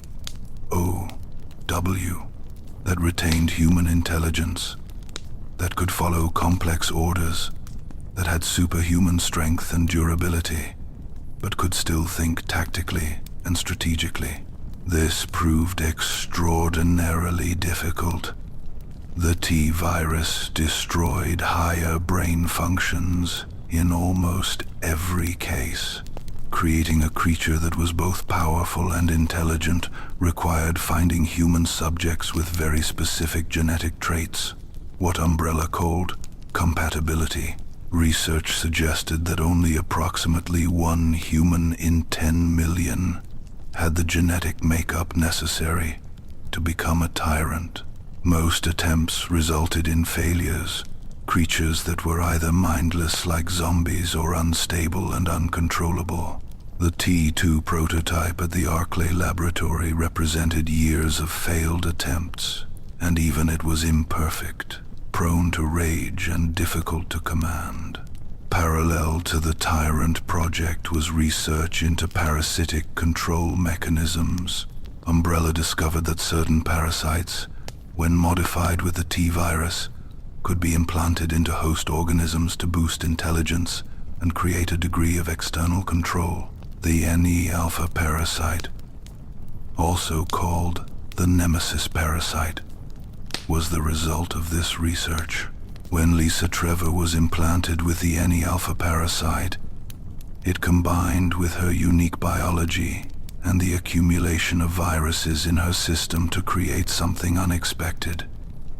that retained human intelligence, that could follow complex orders, that had superhuman strength and durability, but could still think tactically and strategically. This proved extraordinarily difficult. The T-virus destroyed higher brain functions in almost every case. Creating a creature that was both powerful and intelligent required finding human subjects with very specific genetic traits, what Umbrella called compatibility. Research suggested that only approximately 1 human in 10 million had the genetic makeup necessary to become a tyrant. Most attempts resulted in failures, creatures that were either mindless like zombies or unstable and uncontrollable. The T2 prototype at the Arclay laboratory represented years of failed attempts, and even it was imperfect, prone to rage and difficult to command. Parallel to the Tyrant project was research into parasitic control mechanisms. Umbrella discovered that certain parasites, when modified with the T-virus, could be implanted into host organisms to boost intelligence and create a degree of external control. The NE-alpha parasite, also called the Nemesis parasite, was the result of this research. When Lisa Trevor was implanted with the NE-alpha parasite, it combined with her unique biology and the accumulation of viruses in her system to create something unexpected.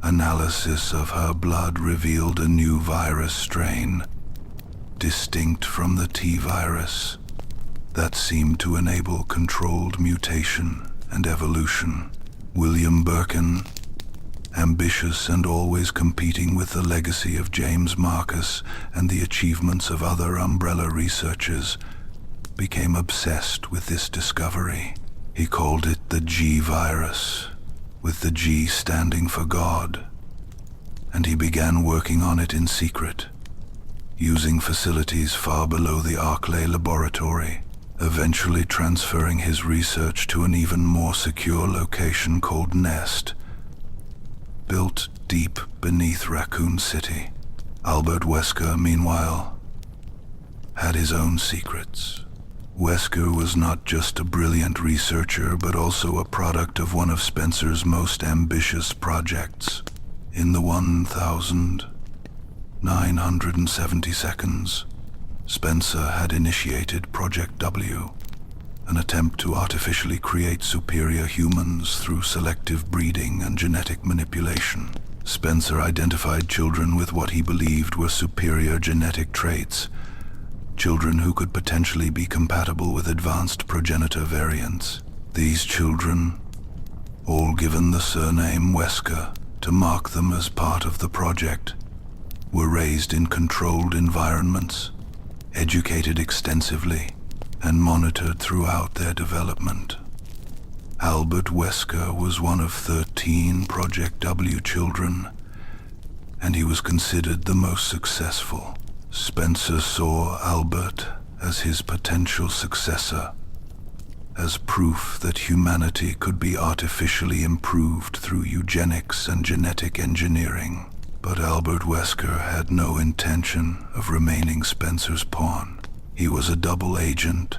Analysis of her blood revealed a new virus strain, distinct from the T-virus, that seemed to enable controlled mutation and evolution. William Birkin, ambitious and always competing with the legacy of James Marcus and the achievements of other Umbrella researchers, became obsessed with this discovery. He called it the G-virus, with the G standing for God, and he began working on it in secret, using facilities far below the Arclay laboratory, eventually transferring his research to an even more secure location called Nest, built deep beneath Raccoon City. Albert Wesker, meanwhile, had his own secrets. Wesker was not just a brilliant researcher, but also a product of one of Spencer's most ambitious projects. In the 1,970 seconds, Spencer had initiated Project W, an attempt to artificially create superior humans through selective breeding and genetic manipulation. Spencer identified children with what he believed were superior genetic traits, children who could potentially be compatible with advanced progenitor variants. These children, all given the surname Wesker to mark them as part of the project, were raised in controlled environments, educated extensively, and monitored throughout their development. Albert Wesker was one of 13 Project W children, and he was considered the most successful. Spencer saw Albert as his potential successor, as proof that humanity could be artificially improved through eugenics and genetic engineering. But Albert Wesker had no intention of remaining Spencer's pawn. He was a double agent,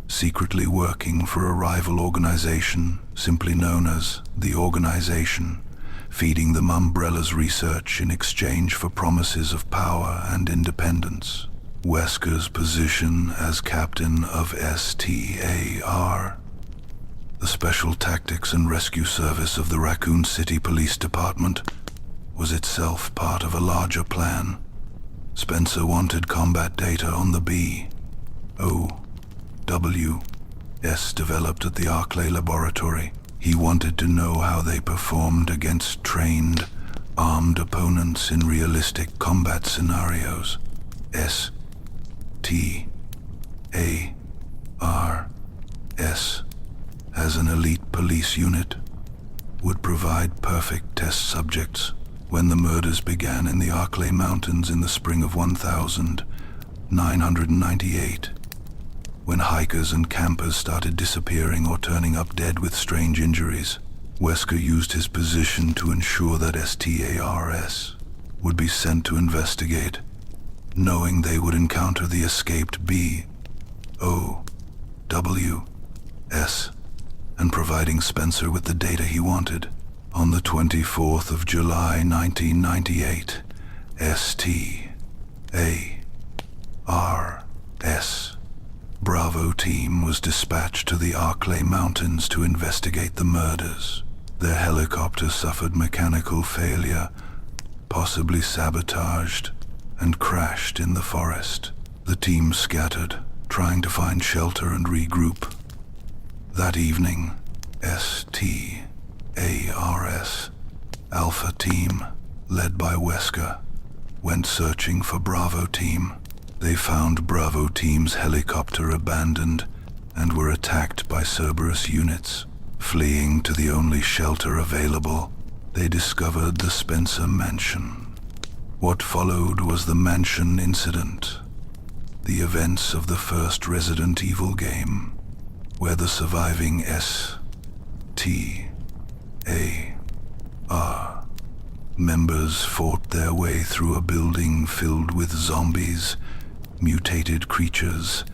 secretly working for a rival organization simply known as the Organization, feeding them Umbrella's research in exchange for promises of power and independence. Wesker's position as captain of STAR, the Special Tactics and Rescue Service of the Raccoon City Police Department, was itself part of a larger plan. Spencer wanted combat data on the BOWs developed at the Arclay laboratory. He wanted to know how they performed against trained, armed opponents in realistic combat scenarios. STARS, as an elite police unit, would provide perfect test subjects. When the murders began in the Arclay Mountains in the spring of 1998, when hikers and campers started disappearing or turning up dead with strange injuries, Wesker used his position to ensure that STARS would be sent to investigate, knowing they would encounter the escaped BOWs, and providing Spencer with the data he wanted. On the 24th of July 1998, STARS Bravo team was dispatched to the Arclay Mountains to investigate the murders. Their helicopter suffered mechanical failure, possibly sabotaged, and crashed in the forest. The team scattered, trying to find shelter and regroup. That evening, STARS, Alpha Team, led by Wesker, went searching for Bravo Team. They found Bravo Team's helicopter abandoned and were attacked by Cerberus units. Fleeing to the only shelter available, they discovered the Spencer mansion. What followed was the mansion incident, the events of the first Resident Evil game, where the surviving STAR members fought their way through a building filled with zombies, mutated creatures,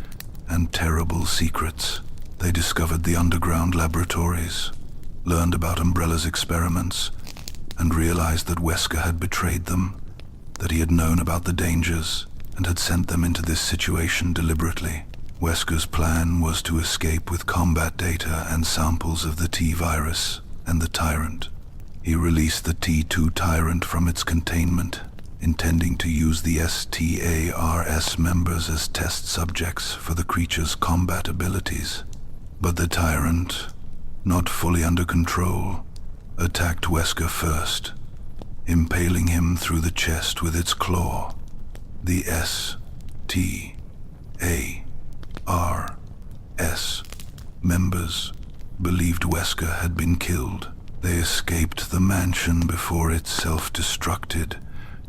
and terrible secrets. They discovered the underground laboratories, learned about Umbrella's experiments, and realized that Wesker had betrayed them, that he had known about the dangers and had sent them into this situation deliberately. Wesker's plan was to escape with combat data and samples of the T-Virus and the Tyrant. He released the T2 Tyrant from its containment, intending to use the STARS members as test subjects for the creature's combat abilities. But the Tyrant, not fully under control, attacked Wesker first, impaling him through the chest with its claw. The STARS members believed Wesker had been killed. They escaped the mansion before it self-destructed,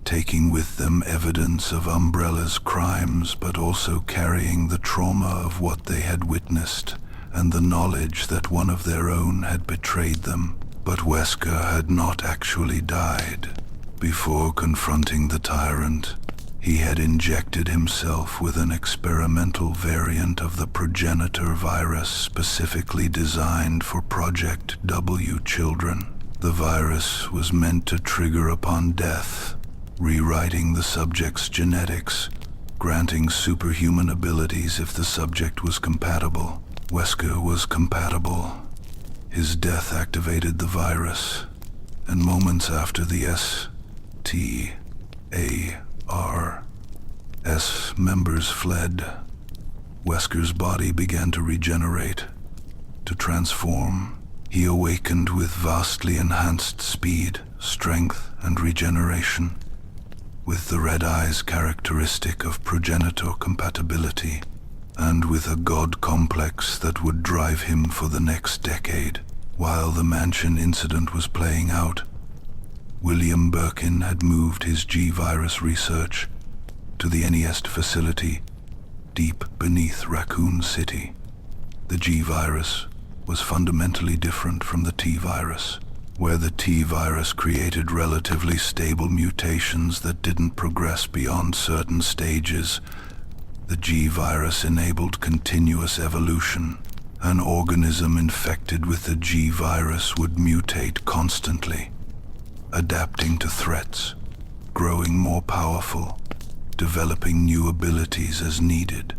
taking with them evidence of Umbrella's crimes, but also carrying the trauma of what they had witnessed and the knowledge that one of their own had betrayed them. But Wesker had not actually died. Before confronting the Tyrant, he had injected himself with an experimental variant of the Progenitor Virus specifically designed for Project W children. The virus was meant to trigger upon death, rewriting the subject's genetics, granting superhuman abilities if the subject was compatible. Wesker was compatible. His death activated the virus, and moments after the STARS members fled, Wesker's body began to regenerate, to transform. He awakened with vastly enhanced speed, strength, and regeneration, with the red eyes characteristic of progenitor compatibility, and with a god complex that would drive him for the next decade. While the mansion incident was playing out, William Birkin had moved his G-Virus research to the NEST facility deep beneath Raccoon City. The G-Virus was fundamentally different from the T-Virus, where the T-Virus created relatively stable mutations that didn't progress beyond certain stages. The G-Virus enabled continuous evolution. An organism infected with the G-Virus would mutate constantly, adapting to threats, growing more powerful, developing new abilities as needed.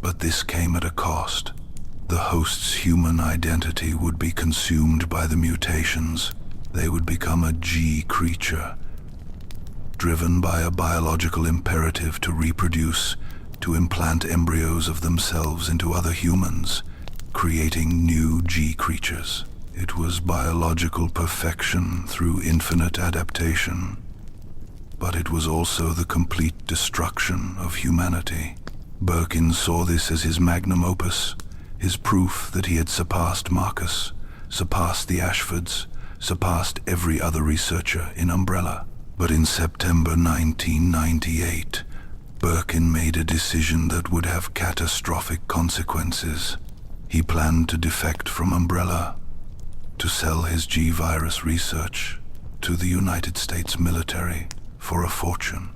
But this came at a cost. The host's human identity would be consumed by the mutations. They would become a G creature, driven by a biological imperative to reproduce, to implant embryos of themselves into other humans, creating new G creatures. It was biological perfection through infinite adaptation, but it was also the complete destruction of humanity. Birkin saw this as his magnum opus, his proof that he had surpassed Marcus, surpassed the Ashfords, surpassed every other researcher in Umbrella. But in September 1998, Birkin made a decision that would have catastrophic consequences. He planned to defect from Umbrella, to sell his G-Virus research to the United States military for a fortune,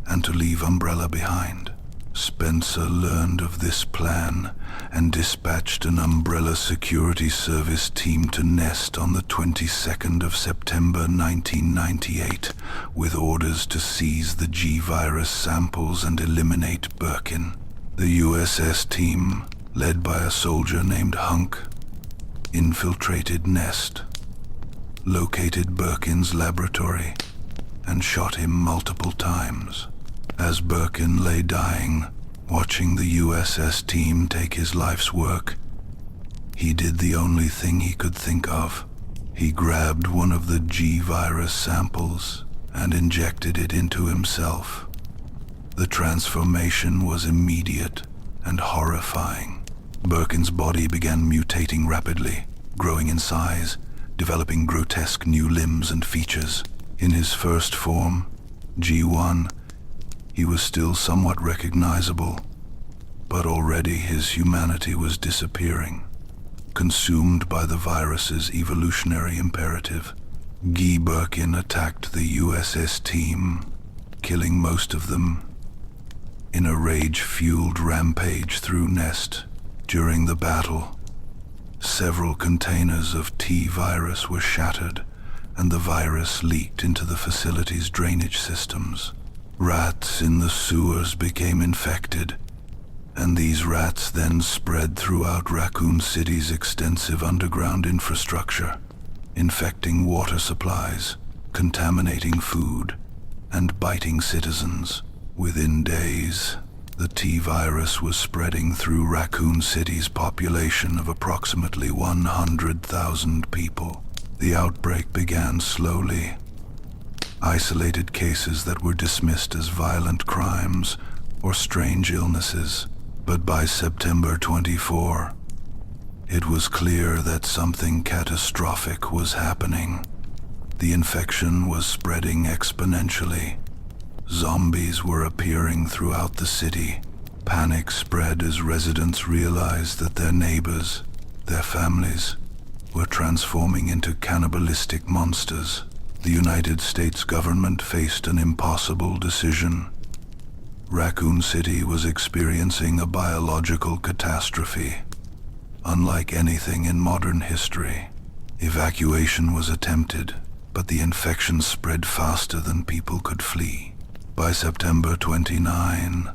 and to leave Umbrella behind. Spencer learned of this plan and dispatched an Umbrella Security Service team to Nest on the 22nd of September 1998 with orders to seize the G-Virus samples and eliminate Birkin. The USS team, led by a soldier named Hunk, infiltrated Nest, located Birkin's laboratory, and shot him multiple times. As Birkin lay dying, watching the USS team take his life's work, he did the only thing he could think of. He grabbed one of the G-virus samples and injected it into himself. The transformation was immediate and horrifying. Birkin's body began mutating rapidly, growing in size, developing grotesque new limbs and features. In his first form, G1, he was still somewhat recognizable, but already his humanity was disappearing. Consumed by the virus's evolutionary imperative, Guy Birkin attacked the USS team, killing most of them. In a rage-fueled rampage through Nest during the battle, several containers of T-virus were shattered, and the virus leaked into the facility's drainage systems. Rats in the sewers became infected, and these rats then spread throughout Raccoon City's extensive underground infrastructure, infecting water supplies, contaminating food, and biting citizens. Within days, the T-virus was spreading through Raccoon City's population of approximately 100,000 people. The outbreak began slowly. Isolated cases that were dismissed as violent crimes or strange illnesses. But by September 24, it was clear that something catastrophic was happening. The infection was spreading exponentially. Zombies were appearing throughout the city. Panic spread as residents realized that their neighbors, their families, were transforming into cannibalistic monsters. The United States government faced an impossible decision. Raccoon City was experiencing a biological catastrophe, unlike anything in modern history. Evacuation was attempted, but the infection spread faster than people could flee. By September 29,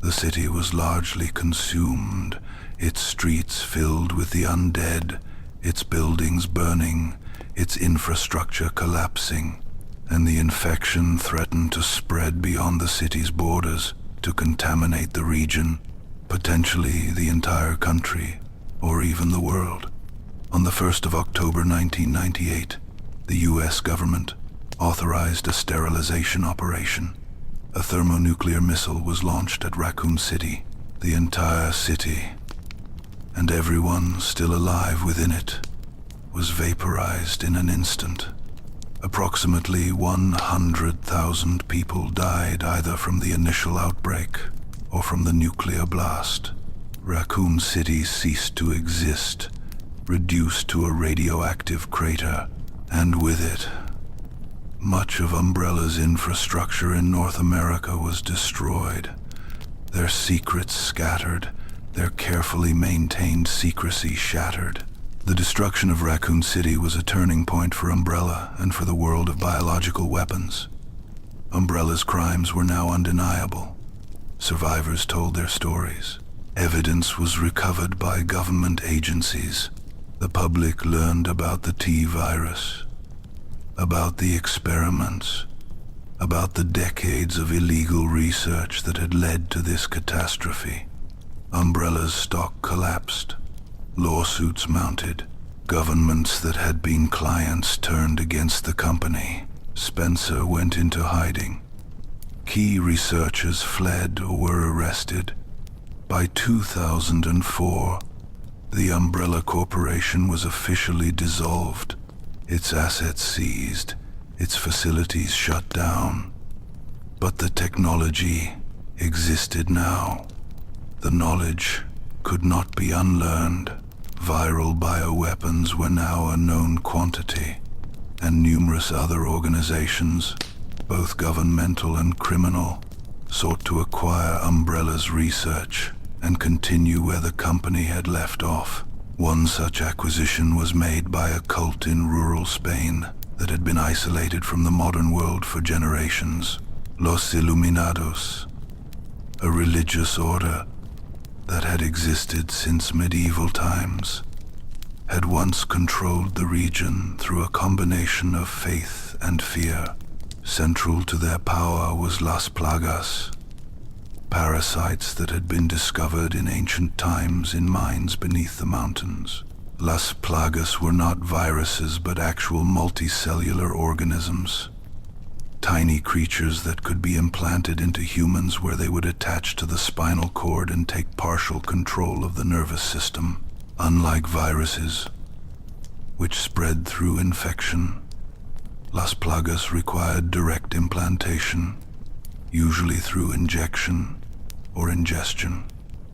the city was largely consumed, its streets filled with the undead, its buildings burning, its infrastructure collapsing, and the infection threatened to spread beyond the city's borders to contaminate the region, potentially the entire country, or even the world. On the 1st of October 1998, the U.S. government authorized a sterilization operation. A thermonuclear missile was launched at Raccoon City. The entire city, and everyone still alive within it, was vaporized in an instant. Approximately 100,000 people died either from the initial outbreak or from the nuclear blast. Raccoon City ceased to exist, reduced to a radioactive crater, and with it, much of Umbrella's infrastructure in North America was destroyed. Their secrets scattered, their carefully maintained secrecy shattered. The destruction of Raccoon City was a turning point for Umbrella and for the world of biological weapons. Umbrella's crimes were now undeniable. Survivors told their stories. Evidence was recovered by government agencies. The public learned about the T-virus, about the experiments, about the decades of illegal research that had led to this catastrophe. Umbrella's stock collapsed. Lawsuits mounted. Governments that had been clients turned against the company. Spencer went into hiding. Key researchers fled or were arrested. By 2004, the Umbrella Corporation was officially dissolved, its assets seized, its facilities shut down. But the technology existed now. The knowledge could not be unlearned. Viral bioweapons were now a known quantity, and numerous other organizations, both governmental and criminal, sought to acquire Umbrella's research and continue where the company had left off. One such acquisition was made by a cult in rural Spain that had been isolated from the modern world for generations. Los Iluminados, a religious order that had existed since medieval times, had once controlled the region through a combination of faith and fear. Central to their power was Las Plagas, parasites that had been discovered in ancient times in mines beneath the mountains. Las Plagas were not viruses but actual multicellular organisms, tiny creatures that could be implanted into humans where they would attach to the spinal cord and take partial control of the nervous system. Unlike viruses, which spread through infection, Las Plagas required direct implantation, usually through injection or ingestion.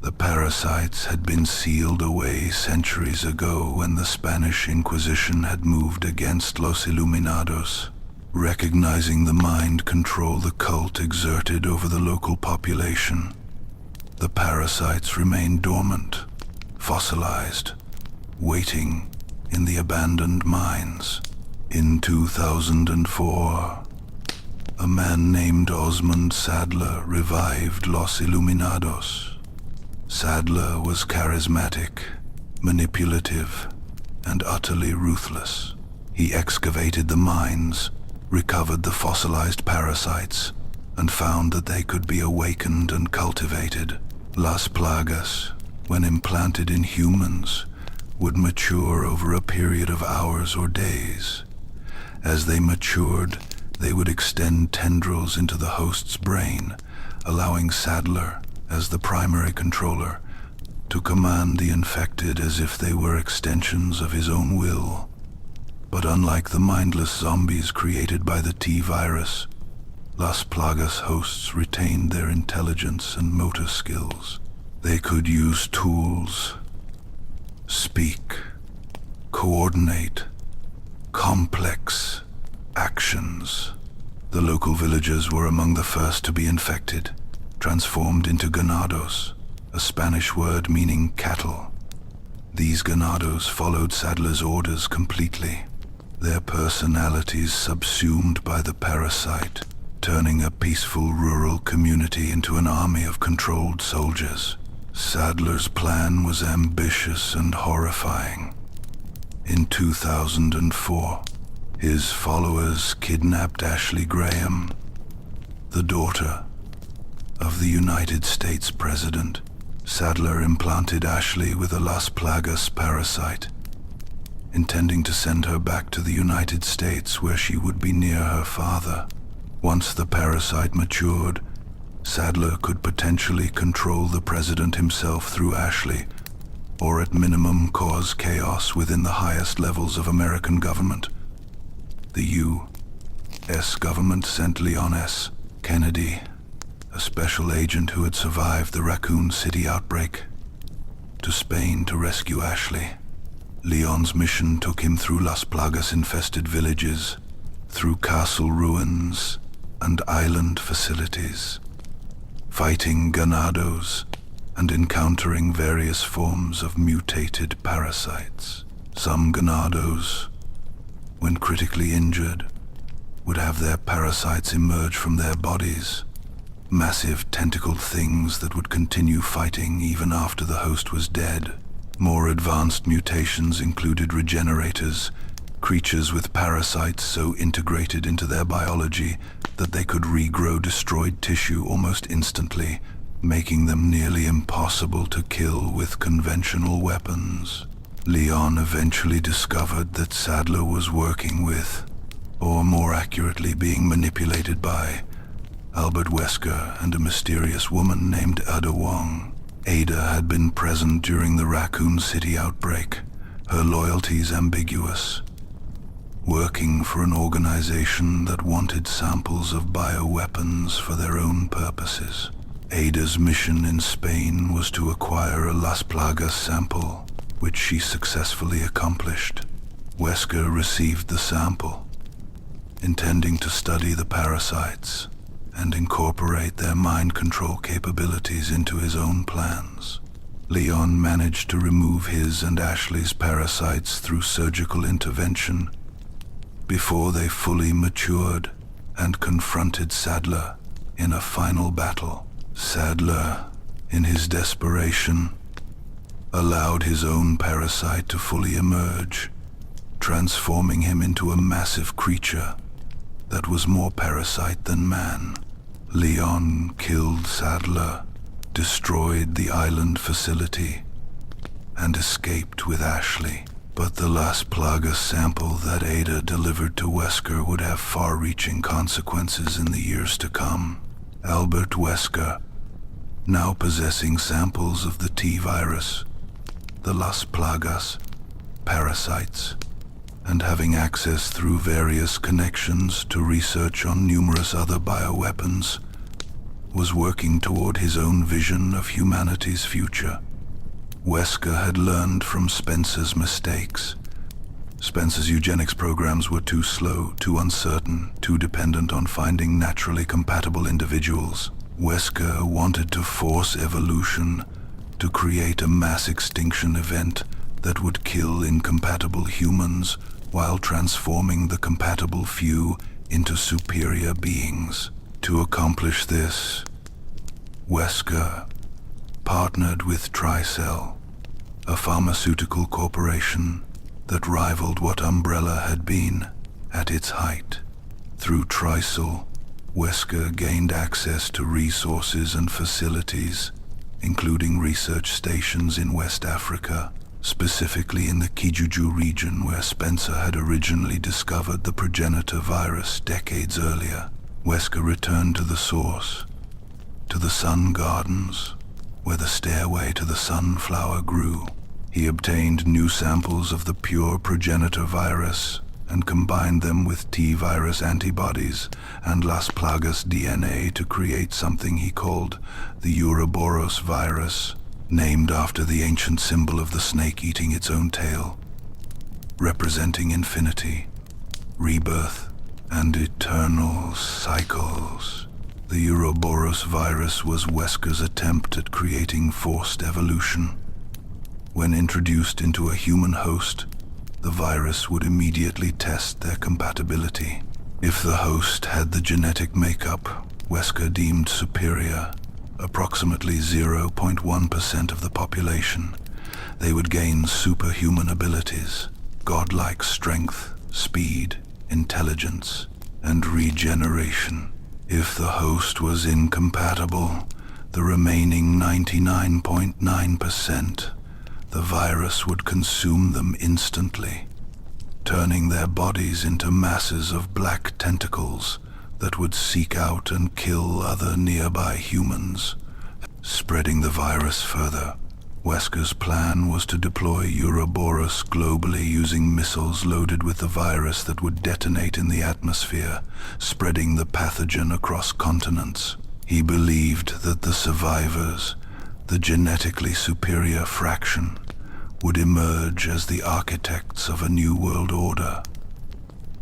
The parasites had been sealed away centuries ago when the Spanish Inquisition had moved against Los Iluminados, recognizing the mind control the cult exerted over the local population. The parasites remained dormant, fossilized, waiting in the abandoned mines. In 2004, a man named Osmond Sadler revived Los Iluminados. Sadler was charismatic, manipulative, and utterly ruthless. He excavated the mines, recovered the fossilized parasites, and found that they could be awakened and cultivated. Las Plagas, when implanted in humans, would mature over a period of hours or days. As they matured, they would extend tendrils into the host's brain, allowing Sadler, as the primary controller, to command the infected as if they were extensions of his own will. But unlike the mindless zombies created by the T-virus, Las Plagas hosts retained their intelligence and motor skills. They could use tools, speak, coordinate complex actions. The local villagers were among the first to be infected, transformed into ganados, a Spanish word meaning cattle. These ganados followed Sadler's orders completely, their personalities subsumed by the parasite, turning a peaceful rural community into an army of controlled soldiers. Sadler's plan was ambitious and horrifying. In 2004, his followers kidnapped Ashley Graham, the daughter of the United States President. Sadler implanted Ashley with a Las Plagas parasite, intending to send her back to the United States where she would be near her father. Once the parasite matured, Sadler could potentially control the president himself through Ashley, or at minimum cause chaos within the highest levels of American government. The U.S. government sent Leon S. Kennedy, a special agent who had survived the Raccoon City outbreak, to Spain to rescue Ashley. Leon's mission took him through Las Plagas-infested villages, through castle ruins and island facilities, fighting ganados and encountering various forms of mutated parasites. Some ganados, when critically injured, would have their parasites emerge from their bodies, massive tentacled things that would continue fighting even after the host was dead. More advanced mutations included regenerators, creatures with parasites so integrated into their biology that they could regrow destroyed tissue almost instantly, making them nearly impossible to kill with conventional weapons. Leon eventually discovered that Sadler was working with, or more accurately being manipulated by, Albert Wesker and a mysterious woman named Ada Wong. Ada had been present during the Raccoon City outbreak, her loyalties ambiguous, working for an organization that wanted samples of bioweapons for their own purposes. Ada's mission in Spain was to acquire a Las Plagas sample, which she successfully accomplished. Wesker received the sample, intending to study the parasites and incorporate their mind control capabilities into his own plans. Leon managed to remove his and Ashley's parasites through surgical intervention before they fully matured and confronted Sadler in a final battle. Sadler, in his desperation, allowed his own parasite to fully emerge, transforming him into a massive creature that was more parasite than man. Leon killed Sadler, destroyed the island facility, and escaped with Ashley. But the last Plagas sample that Ada delivered to Wesker would have far-reaching consequences in the years to come. Albert Wesker, now possessing samples of the T-virus, the Las Plagas, parasites, and having access through various connections to research on numerous other bioweapons, was working toward his own vision of humanity's future. Wesker had learned from Spencer's mistakes. Spencer's eugenics programs were too slow, too uncertain, too dependent on finding naturally compatible individuals. Wesker wanted to force evolution to create a mass extinction event that would kill incompatible humans while transforming the compatible few into superior beings. To accomplish this, Wesker partnered with TRICELL, a pharmaceutical corporation that rivaled what Umbrella had been at its height. Through TRICELL, Wesker gained access to resources and facilities, including research stations in West Africa, specifically in the Kijuju region where Spencer had originally discovered the Progenitor Virus decades earlier. Wesker returned to the source, to the Sun Gardens, where the stairway to the sunflower grew. He obtained new samples of the pure Progenitor Virus and combined them with T-virus antibodies and Las Plagas DNA to create something he called the Uroboros Virus, named after the ancient symbol of the snake eating its own tail, representing infinity, rebirth, and eternal cycles. The Uroboros virus was Wesker's attempt at creating forced evolution. When introduced into a human host, the virus would immediately test their compatibility. If the host had the genetic makeup Wesker deemed superior, approximately 0.1% of the population, they would gain superhuman abilities, godlike strength, speed, intelligence, and regeneration. If the host was incompatible, the remaining 99.9%, the virus would consume them instantly, turning their bodies into masses of black tentacles that would seek out and kill other nearby humans, spreading the virus further. Wesker's plan was to deploy Uroboros globally using missiles loaded with the virus that would detonate in the atmosphere, spreading the pathogen across continents. He believed that the survivors, the genetically superior fraction, would emerge as the architects of a new world order,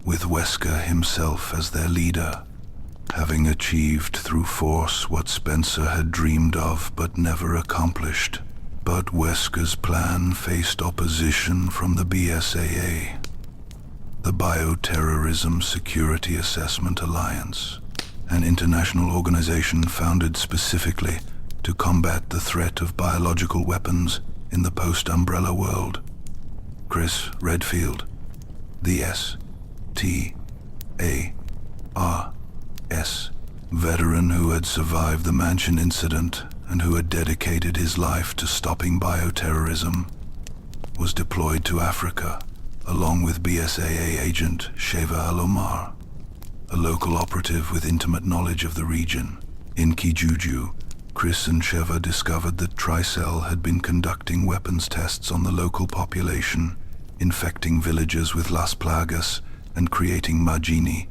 with Wesker himself as their leader, having achieved through force what Spencer had dreamed of but never accomplished. But Wesker's plan faced opposition from the BSAA, the Bioterrorism Security Assessment Alliance, an international organization founded specifically to combat the threat of biological weapons in the post-Umbrella world. Chris Redfield, the STARS veteran who had survived the Mansion incident and who had dedicated his life to stopping bioterrorism, was deployed to Africa, along with BSAA agent Sheva Alomar, a local operative with intimate knowledge of the region. In Kijuju, Chris and Sheva discovered that TRICELL had been conducting weapons tests on the local population, infecting villagers with Las Plagas and creating Magini,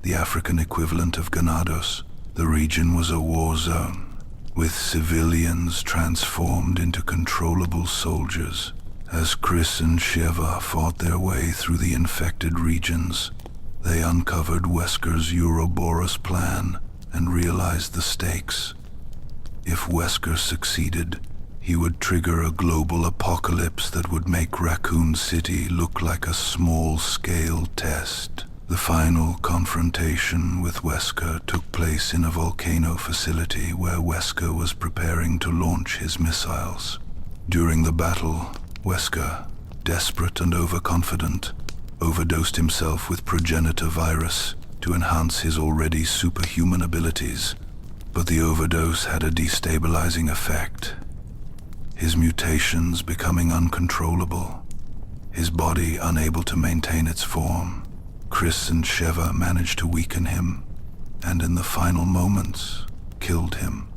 the African equivalent of Ganados. The region was a war zone, with civilians transformed into controllable soldiers. As Chris and Sheva fought their way through the infected regions, they uncovered Wesker's Uroboros plan and realized the stakes. If Wesker succeeded, he would trigger a global apocalypse that would make Raccoon City look like a small-scale test. The final confrontation with Wesker took place in a volcano facility where Wesker was preparing to launch his missiles. During the battle, Wesker, desperate and overconfident, overdosed himself with Progenitor Virus, to enhance his already superhuman abilities, but the overdose had a destabilizing effect. His mutations becoming uncontrollable, his body unable to maintain its form. Chris and Sheva managed to weaken him, and in the final moments, killed him.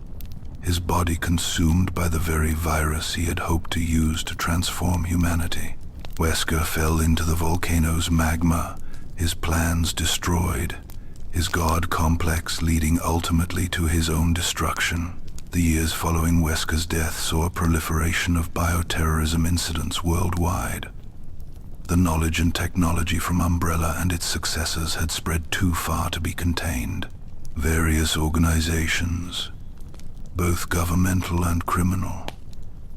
His body consumed by the very virus he had hoped to use to transform humanity. Wesker fell into the volcano's magma, his plans destroyed, his god complex leading ultimately to his own destruction. The years following Wesker's death saw a proliferation of bioterrorism incidents worldwide. The knowledge and technology from Umbrella and its successors had spread too far to be contained. Various organizations, both governmental and criminal,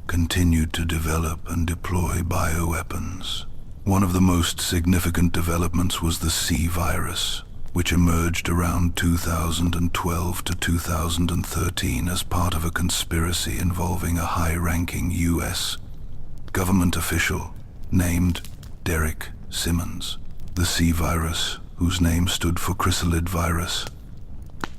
continued to develop and deploy bioweapons. One of the most significant developments was the C virus, which emerged around 2012 to 2013 as part of a conspiracy involving a high-ranking U.S. government official named Derek Simmons. The C virus, whose name stood for chrysalid virus,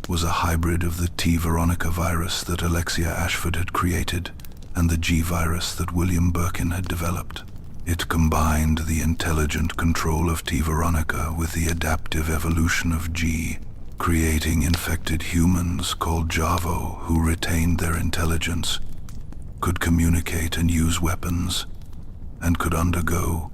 was a hybrid of the T. Veronica virus that Alexia Ashford had created and the G virus that William Birkin had developed. It combined the intelligent control of T. Veronica with the adaptive evolution of G, creating infected humans called Javo who retained their intelligence, could communicate and use weapons, and could undergo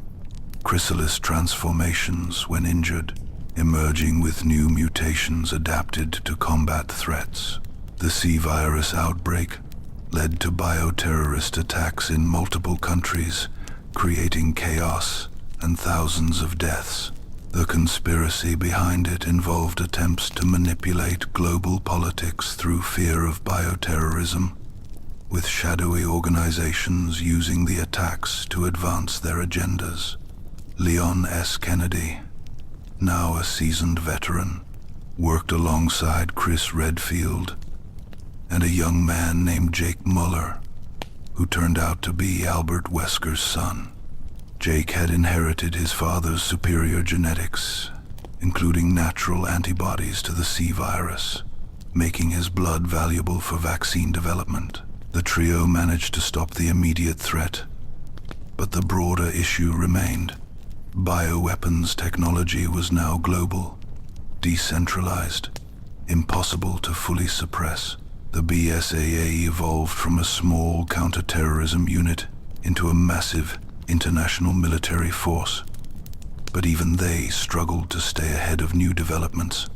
chrysalis transformations when injured, emerging with new mutations adapted to combat threats. The C virus outbreak led to bioterrorist attacks in multiple countries, creating chaos and thousands of deaths. The conspiracy behind it involved attempts to manipulate global politics through fear of bioterrorism, with shadowy organizations using the attacks to advance their agendas. Leon S. Kennedy, now a seasoned veteran, worked alongside Chris Redfield and a young man named Jake Muller, who turned out to be Albert Wesker's son. Jake had inherited his father's superior genetics, including natural antibodies to the C virus, making his blood valuable for vaccine development. The trio managed to stop the immediate threat, but the broader issue remained. Bioweapons technology was now global, decentralized, impossible to fully suppress. The BSAA evolved from a small counterterrorism unit into a massive international military force, but even they struggled to stay ahead of new developments.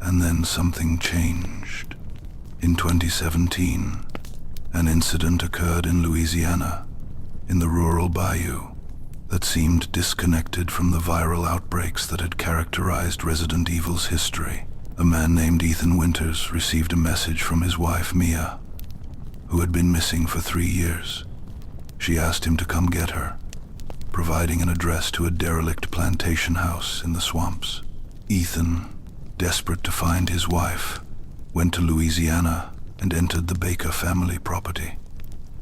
And then something changed. In 2017, an incident occurred in Louisiana, in the rural bayou, that seemed disconnected from the viral outbreaks that had characterized Resident Evil's history. A man named Ethan Winters received a message from his wife, Mia, who had been missing for 3 years. She asked him to come get her, providing an address to a derelict plantation house in the swamps. Ethan, desperate to find his wife, went to Louisiana and entered the Baker family property.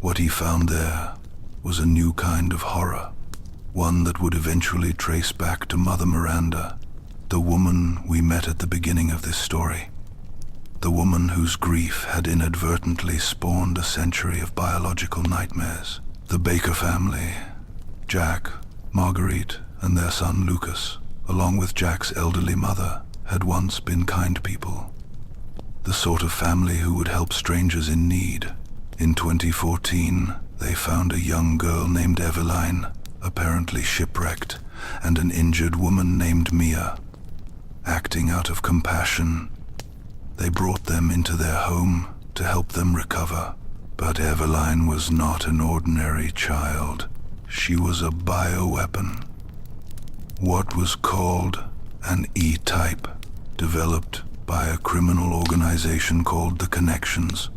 What he found there was a new kind of horror, one that would eventually trace back to Mother Miranda, the woman we met at the beginning of this story. The woman whose grief had inadvertently spawned a century of biological nightmares. The Baker family, Jack, Marguerite, and their son Lucas, along with Jack's elderly mother, had once been kind people. The sort of family who would help strangers in need. In 2014, they found a young girl named Eveline, apparently shipwrecked, and an injured woman named Mia. Acting out of compassion, they brought them into their home to help them recover. But Eveline was not an ordinary child. She was a bioweapon. What was called an E-type, developed by a criminal organization called the Connections.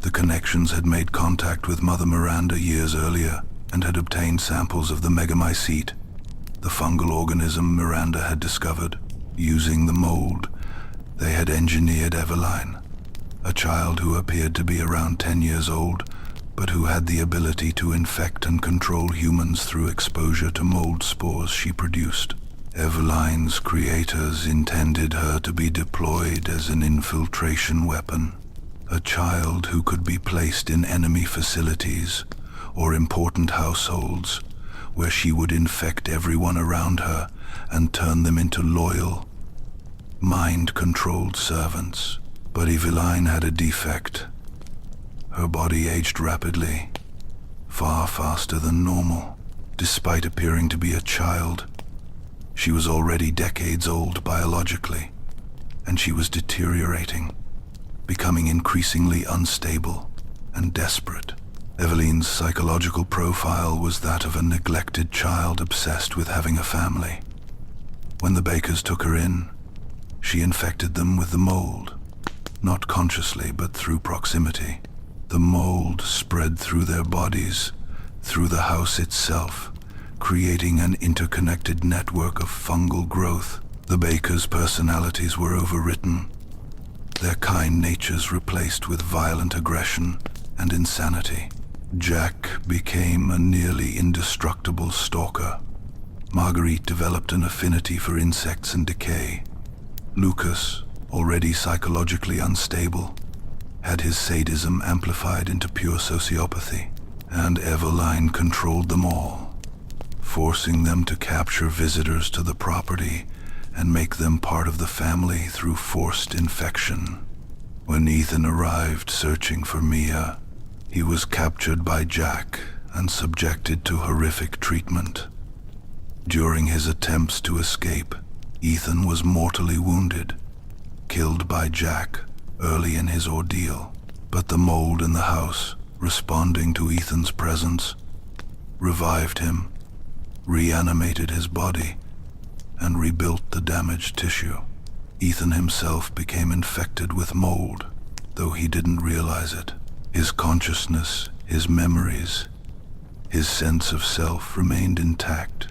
The Connections had made contact with Mother Miranda years earlier and had obtained samples of the Megamycete, the fungal organism Miranda had discovered. Using the mold, they had engineered Eveline, a child who appeared to be around 10 years old, but who had the ability to infect and control humans through exposure to mold spores she produced. Eveline's creators intended her to be deployed as an infiltration weapon, a child who could be placed in enemy facilities or important households where she would infect everyone around her and turn them into loyal, mind-controlled servants. But Eveline had a defect. Her body aged rapidly, far faster than normal. Despite appearing to be a child, she was already decades old biologically, and she was deteriorating, becoming increasingly unstable and desperate. Eveline's psychological profile was that of a neglected child obsessed with having a family. When the Bakers took her in, she infected them with the mold, not consciously but through proximity. The mold spread through their bodies, through the house itself, creating an interconnected network of fungal growth. The Bakers' personalities were overwritten, their kind natures replaced with violent aggression and insanity. Jack became a nearly indestructible stalker. Marguerite developed an affinity for insects and decay. Lucas, already psychologically unstable, had his sadism amplified into pure sociopathy, and Eveline controlled them all, forcing them to capture visitors to the property and make them part of the family through forced infection. When Ethan arrived searching for Mia, he was captured by Jack and subjected to horrific treatment. During his attempts to escape, Ethan was mortally wounded, killed by Jack early in his ordeal. But the mold in the house, responding to Ethan's presence, revived him, reanimated his body, and rebuilt the damaged tissue. Ethan himself became infected with mold, though he didn't realize it. His consciousness, his memories, his sense of self remained intact,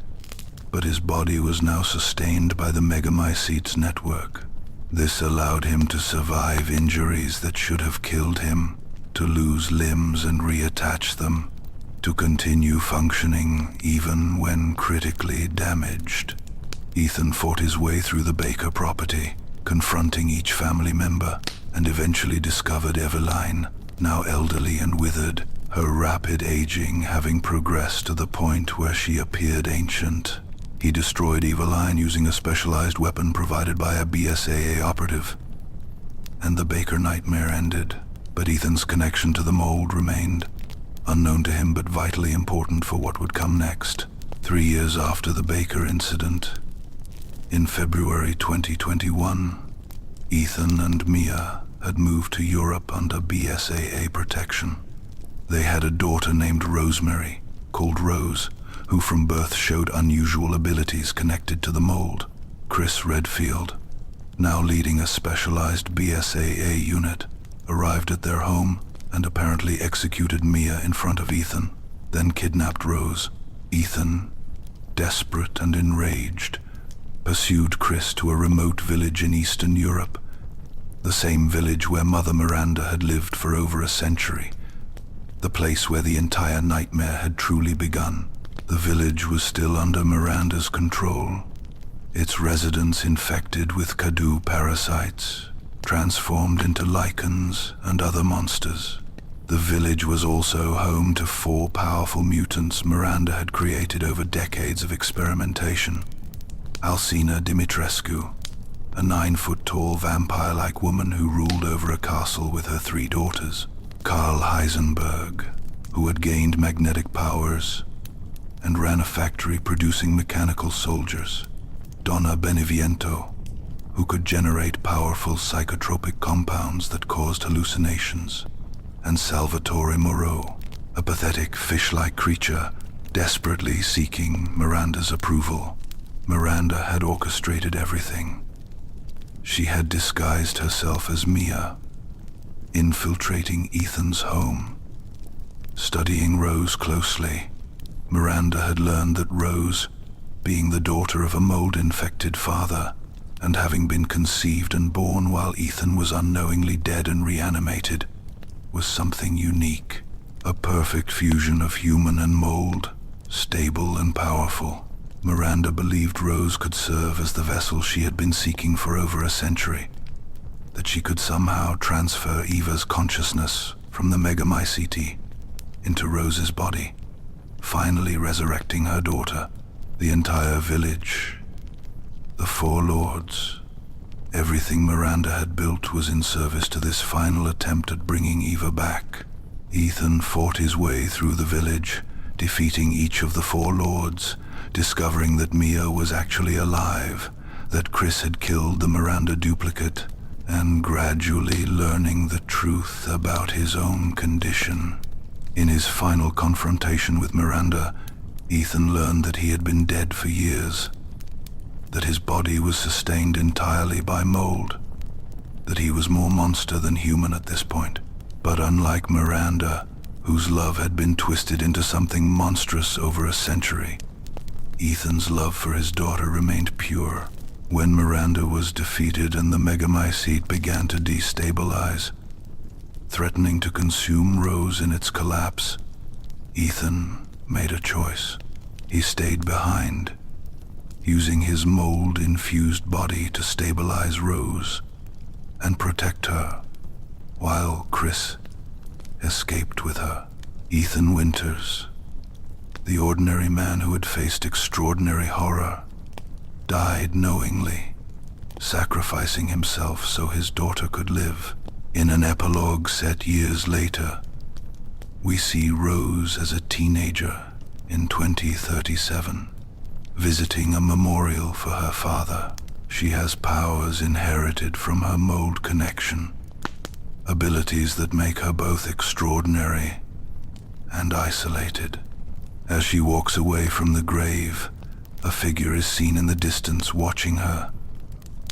but his body was now sustained by the Megamycete's network. This allowed him to survive injuries that should have killed him, to lose limbs and reattach them, to continue functioning even when critically damaged. Ethan fought his way through the Baker property, confronting each family member, and eventually discovered Eveline, now elderly and withered, her rapid aging having progressed to the point where she appeared ancient. He destroyed Eveline using a specialized weapon provided by a BSAA operative, and the Baker nightmare ended. But Ethan's connection to the mold remained, unknown to him but vitally important for what would come next. 3 years after the Baker incident, in February 2021, Ethan and Mia had moved to Europe under BSAA protection. They had a daughter named Rosemary, called Rose, who from birth showed unusual abilities connected to the mold. Chris Redfield, now leading a specialized BSAA unit, arrived at their home and apparently executed Mia in front of Ethan, then kidnapped Rose. Ethan, desperate and enraged, pursued Chris to a remote village in Eastern Europe, the same village where Mother Miranda had lived for over a century, the place where the entire nightmare had truly begun. The village was still under Miranda's control, its residents infected with Kadu parasites, transformed into lichens and other monsters. The village was also home to 4 powerful mutants Miranda had created over decades of experimentation. Alcina Dimitrescu, a 9-foot-tall vampire-like woman who ruled over a castle with her 3 daughters. Karl Heisenberg, who had gained magnetic powers and ran a factory producing mechanical soldiers. Donna Beneviento, who could generate powerful psychotropic compounds that caused hallucinations. And Salvatore Moreau, a pathetic fish-like creature desperately seeking Miranda's approval. Miranda had orchestrated everything. She had disguised herself as Mia, infiltrating Ethan's home. Studying Rose closely, Miranda had learned that Rose, being the daughter of a mold-infected father, and having been conceived and born while Ethan was unknowingly dead and reanimated, was something unique, a perfect fusion of human and mold, stable and powerful. Miranda believed Rose could serve as the vessel she had been seeking for over a century, that she could somehow transfer Eva's consciousness from the Megamycete into Rose's body, finally resurrecting her daughter. The entire village, the four lords, everything Miranda had built was in service to this final attempt at bringing Eva back. Ethan fought his way through the village, defeating each of the four lords, discovering that Mia was actually alive, that Chris had killed the Miranda duplicate, and gradually learning the truth about his own condition. In his final confrontation with Miranda, Ethan learned that he had been dead for years, that his body was sustained entirely by mold, that he was more monster than human at this point. But unlike Miranda, whose love had been twisted into something monstrous over a century, Ethan's love for his daughter remained pure. When Miranda was defeated and the Megamycete began to destabilize, threatening to consume Rose in its collapse, Ethan made a choice. He stayed behind, using his mold-infused body to stabilize Rose and protect her, while Chris escaped with her. Ethan Winters, the ordinary man who had faced extraordinary horror, died knowingly, sacrificing himself so his daughter could live. In an epilogue set years later, we see Rose as a teenager in 2037, visiting a memorial for her father. She has powers inherited from her mold connection, abilities that make her both extraordinary and isolated. As she walks away from the grave, a figure is seen in the distance watching her.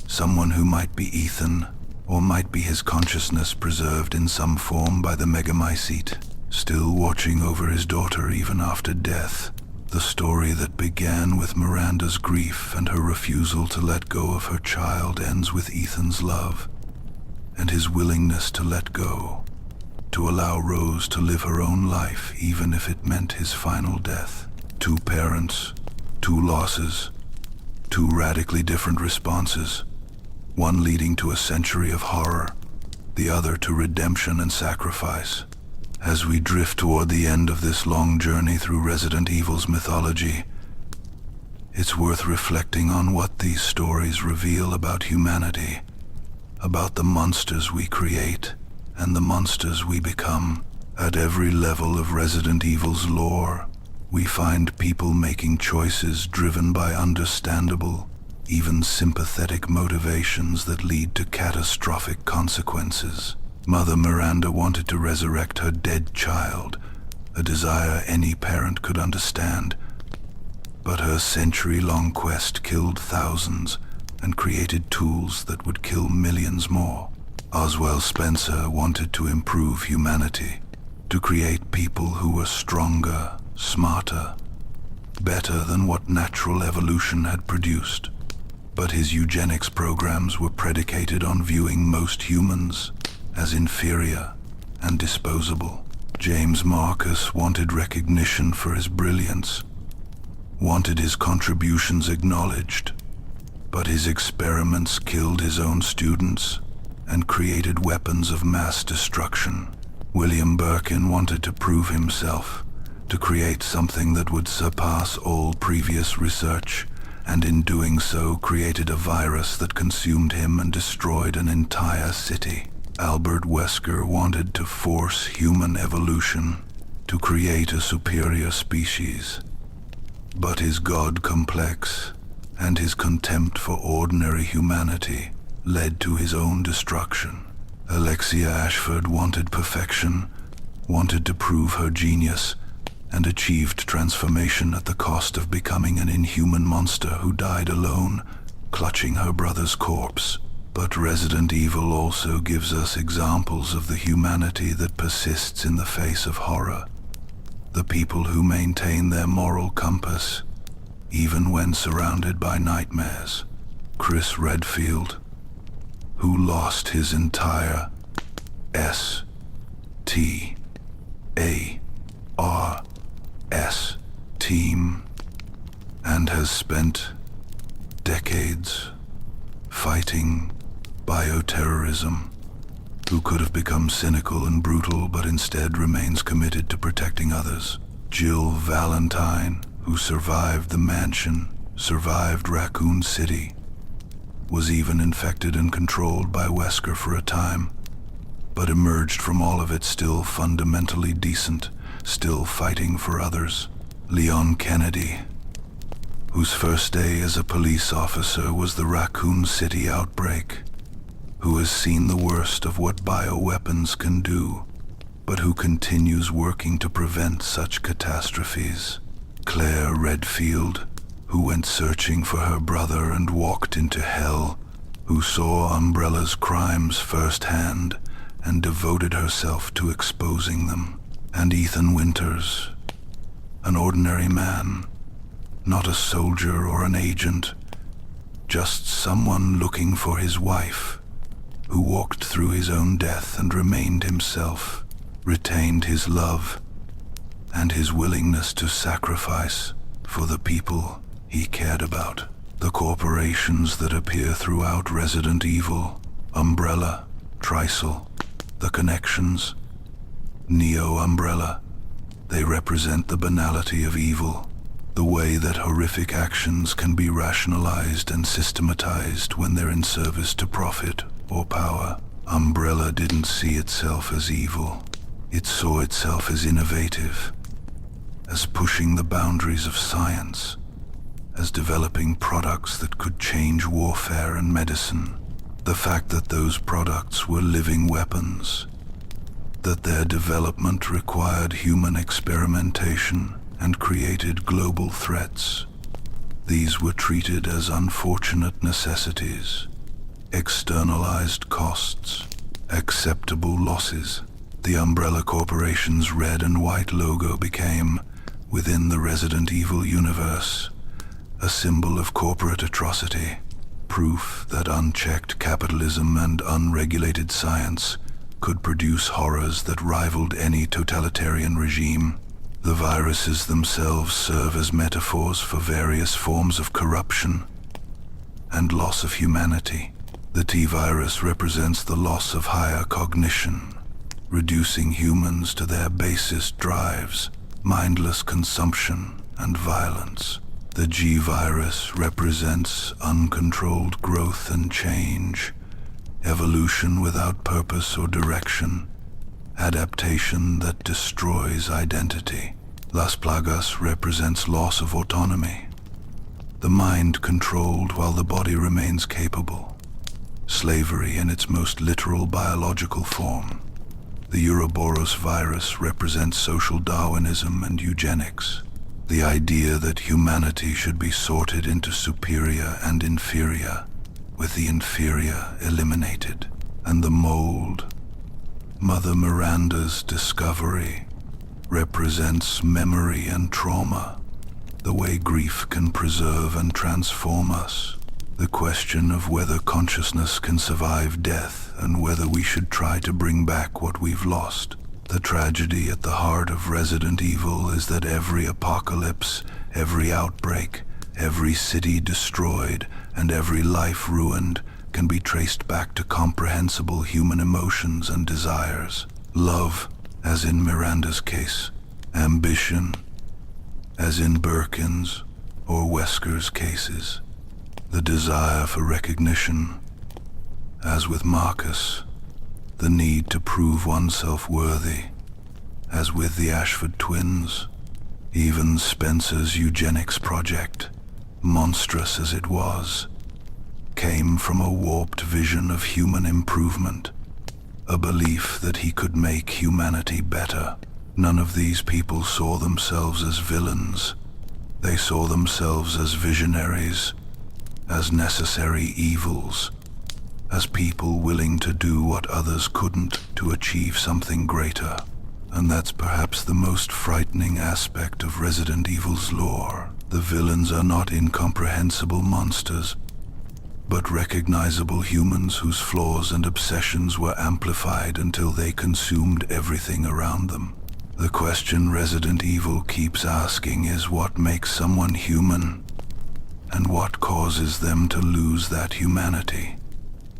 Someone who might be Ethan, or might be his consciousness preserved in some form by the Megamycete, still watching over his daughter even after death. The story that began with Miranda's grief and her refusal to let go of her child ends with Ethan's love and his willingness to let go, to allow Rose to live her own life even if it meant his final death. Two parents, two losses, two radically different responses, one leading to a century of horror, the other to redemption and sacrifice. As we drift toward the end of this long journey through Resident Evil's mythology, it's worth reflecting on what these stories reveal about humanity, about the monsters we create and the monsters we become. At every level of Resident Evil's lore, we find people making choices driven by understandable, even sympathetic motivations that lead to catastrophic consequences. Mother Miranda wanted to resurrect her dead child, a desire any parent could understand. But her century-long quest killed thousands and created tools that would kill millions more. Oswell Spencer wanted to improve humanity, to create people who were stronger, smarter, better than what natural evolution had produced. But his eugenics programs were predicated on viewing most humans as inferior and disposable. James Marcus wanted recognition for his brilliance, wanted his contributions acknowledged, but his experiments killed his own students and created weapons of mass destruction. William Birkin wanted to prove himself, to create something that would surpass all previous research, and in doing so created a virus that consumed him and destroyed an entire city. Albert Wesker wanted to force human evolution, to create a superior species. But his God complex and his contempt for ordinary humanity led to his own destruction. Alexia Ashford wanted perfection, wanted to prove her genius, and achieved transformation at the cost of becoming an inhuman monster who died alone, clutching her brother's corpse. But Resident Evil also gives us examples of the humanity that persists in the face of horror. The people who maintain their moral compass, even when surrounded by nightmares. Chris Redfield, who lost his entire STARS team, and and has spent decades fighting bioterrorism, who could have become cynical and brutal but instead remains committed to protecting others. Jill Valentine, who survived the mansion, survived Raccoon City, was even infected and controlled by Wesker for a time, but emerged from all of it still fundamentally decent, still fighting for others. Leon Kennedy, whose first day as a police officer was the Raccoon City outbreak, who has seen the worst of what bioweapons can do, but who continues working to prevent such catastrophes. Claire Redfield, who went searching for her brother and walked into hell, who saw Umbrella's crimes firsthand and devoted herself to exposing them. And Ethan Winters, an ordinary man, not a soldier or an agent, just someone looking for his wife, who walked through his own death and remained himself, retained his love, and his willingness to sacrifice for the people he cared about. The corporations that appear throughout Resident Evil, Umbrella, TRICELL, the connections, Neo Umbrella, they represent the banality of evil, the way that horrific actions can be rationalized and systematized when they're in service to profit or power. Umbrella didn't see itself as evil. It saw itself as innovative, as pushing the boundaries of science, as developing products that could change warfare and medicine. The fact that those products were living weapons, that their development required human experimentation and created global threats. These were treated as unfortunate necessities, externalized costs, acceptable losses. The Umbrella Corporation's red and white logo became, within the Resident Evil universe, a symbol of corporate atrocity, proof that unchecked capitalism and unregulated science could produce horrors that rivaled any totalitarian regime. The viruses themselves serve as metaphors for various forms of corruption and loss of humanity. The T-virus represents the loss of higher cognition, reducing humans to their basest drives, mindless consumption and violence. The G-virus represents uncontrolled growth and change, evolution without purpose or direction, adaptation that destroys identity. Las Plagas represents loss of autonomy, the mind controlled while the body remains capable, slavery in its most literal biological form. The Uroboros Virus represents social Darwinism and eugenics, the idea that humanity should be sorted into superior and inferior, with the inferior eliminated. And the mold, Mother Miranda's discovery, represents memory and trauma, the way grief can preserve and transform us. The question of whether consciousness can survive death and whether we should try to bring back what we've lost. The tragedy at the heart of Resident Evil is that every apocalypse, every outbreak, every city destroyed, and every life ruined can be traced back to comprehensible human emotions and desires. Love, as in Miranda's case. Ambition, as in Birkin's or Wesker's cases. The desire for recognition, as with Marcus. The need to prove oneself worthy, as with the Ashford twins. Even Spencer's eugenics project, monstrous as it was, came from a warped vision of human improvement, a belief that he could make humanity better. None of these people saw themselves as villains. They saw themselves as visionaries, as necessary evils, as people willing to do what others couldn't to achieve something greater. And that's perhaps the most frightening aspect of Resident Evil's lore. The villains are not incomprehensible monsters, but recognizable humans whose flaws and obsessions were amplified until they consumed everything around them. The question Resident Evil keeps asking is what makes someone human? And what causes them to lose that humanity?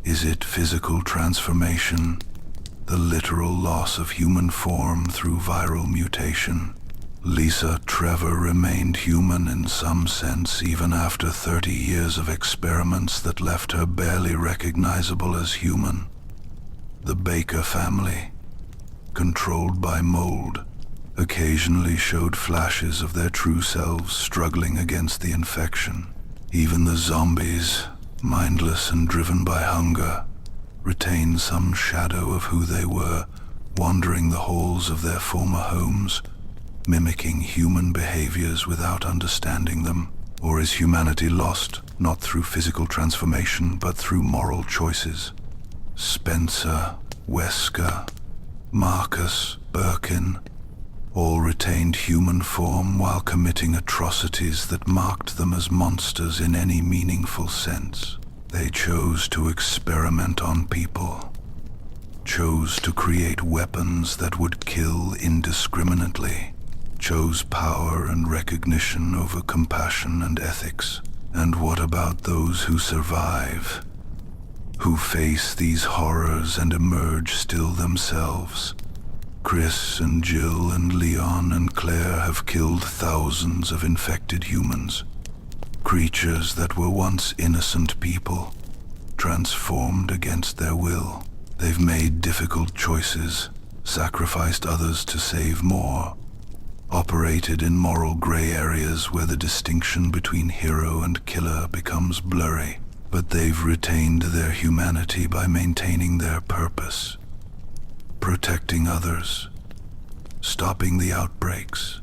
Is it physical transformation, the literal loss of human form through viral mutation? Lisa Trevor remained human in some sense even after 30 years of experiments that left her barely recognizable as human. The Baker family, controlled by mold, occasionally showed flashes of their true selves struggling against the infection. Even the zombies, mindless and driven by hunger, retained some shadow of who they were, wandering the halls of their former homes, mimicking human behaviors without understanding them. Or is humanity lost, not through physical transformation, but through moral choices? Spencer, Wesker, Marcus, Birkin, all retained human form while committing atrocities that marked them as monsters in any meaningful sense. They chose to experiment on people, chose to create weapons that would kill indiscriminately, chose power and recognition over compassion and ethics. And what about those who survive, who face these horrors and emerge still themselves? Chris and Jill and Leon and Claire have killed thousands of infected humans, creatures that were once innocent people, transformed against their will. They've made difficult choices, sacrificed others to save more, operated in moral gray areas where the distinction between hero and killer becomes blurry, but they've retained their humanity by maintaining their purpose, protecting others, stopping the outbreaks,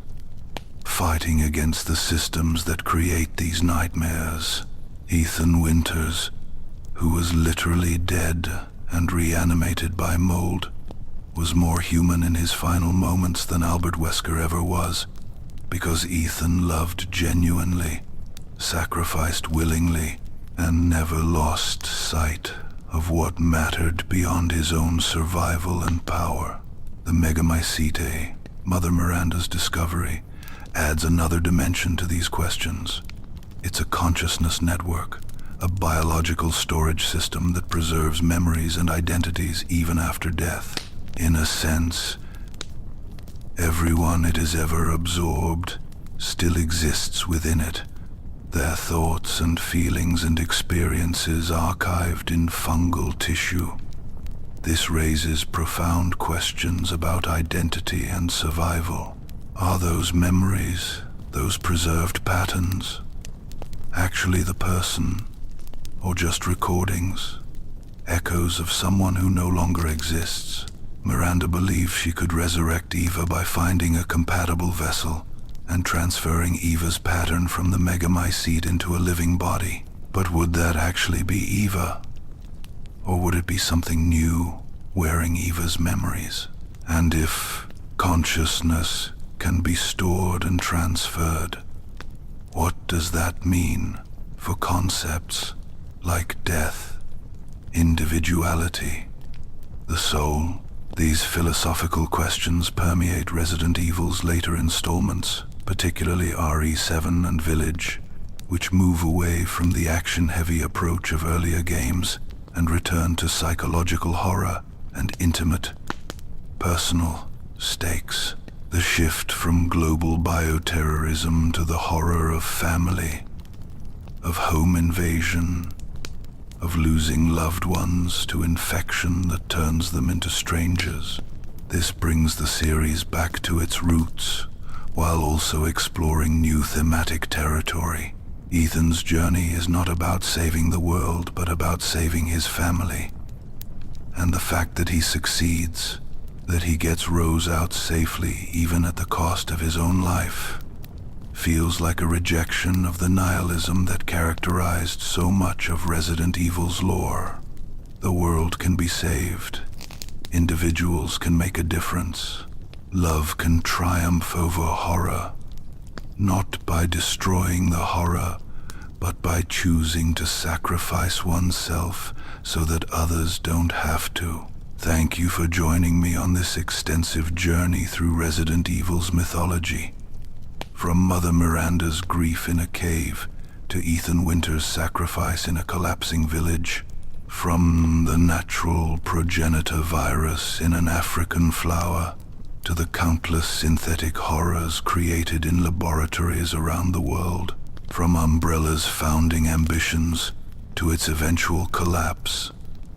fighting against the systems that create these nightmares. Ethan Winters, who was literally dead and reanimated by mold, was more human in his final moments than Albert Wesker ever was, because Ethan loved genuinely, sacrificed willingly, and never lost sight of what mattered beyond his own survival and power. The Megamycete, Mother Miranda's discovery, adds another dimension to these questions. It's a consciousness network, a biological storage system that preserves memories and identities even after death. In a sense, everyone it has ever absorbed still exists within it, their thoughts and feelings and experiences archived in fungal tissue. This raises profound questions about identity and survival. Are those memories, those preserved patterns, actually the person, or just recordings, echoes of someone who no longer exists? Miranda believed she could resurrect Eva by finding a compatible vessel and transferring Eva's pattern from the Megamycete into a living body. But would that actually be Eva? Or would it be something new, wearing Eva's memories? And if consciousness can be stored and transferred, what does that mean for concepts like death, individuality, the soul? These philosophical questions permeate Resident Evil's later installments, particularly RE7 and Village, which move away from the action-heavy approach of earlier games and return to psychological horror and intimate, personal stakes. The shift from global bioterrorism to the horror of family, of home invasion, of losing loved ones to infection that turns them into strangers. This brings the series back to its roots, while also exploring new thematic territory. Ethan's journey is not about saving the world, but about saving his family. And the fact that he succeeds, that he gets Rose out safely even at the cost of his own life, feels like a rejection of the nihilism that characterized so much of Resident Evil's lore. The world can be saved. Individuals can make a difference. Love can triumph over horror, not by destroying the horror, but by choosing to sacrifice oneself so that others don't have to. Thank you for joining me on this extensive journey through Resident Evil's mythology. From Mother Miranda's grief in a cave to Ethan Winter's sacrifice in a collapsing village, from the natural progenitor virus in an African flower to the countless synthetic horrors created in laboratories around the world, from Umbrella's founding ambitions to its eventual collapse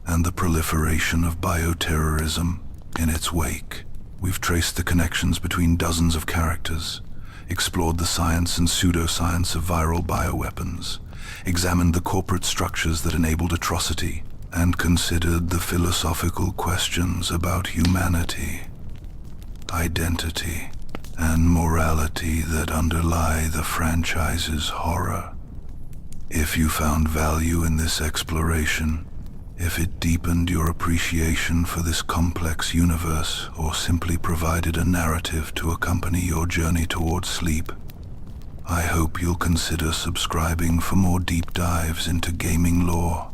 and the proliferation of bioterrorism in its wake. We've traced the connections between dozens of characters, explored the science and pseudoscience of viral bioweapons, examined the corporate structures that enabled atrocity, and considered the philosophical questions about humanity, identity, and morality that underlie the franchise's horror. If you found value in this exploration, if it deepened your appreciation for this complex universe or simply provided a narrative to accompany your journey towards sleep, I hope you'll consider subscribing for more deep dives into gaming lore,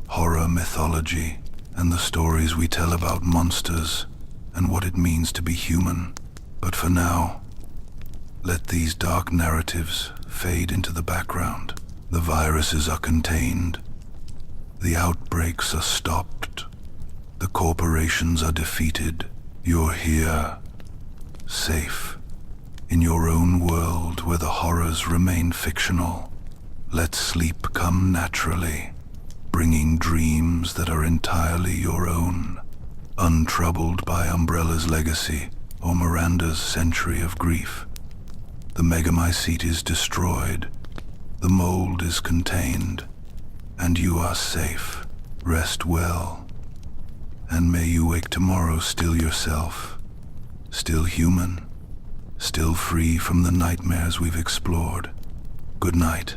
horror mythology, and the stories we tell about monsters and what it means to be human. But for now, let these dark narratives fade into the background. The viruses are contained. The outbreaks are stopped. The corporations are defeated. You're here, safe, in your own world where the horrors remain fictional. Let sleep come naturally, bringing dreams that are entirely your own, untroubled by Umbrella's legacy or Miranda's century of grief. The Megamycete is destroyed. The mold is contained. And you are safe. Rest well. And may you wake tomorrow still yourself, still human, still free from the nightmares we've explored. Good night.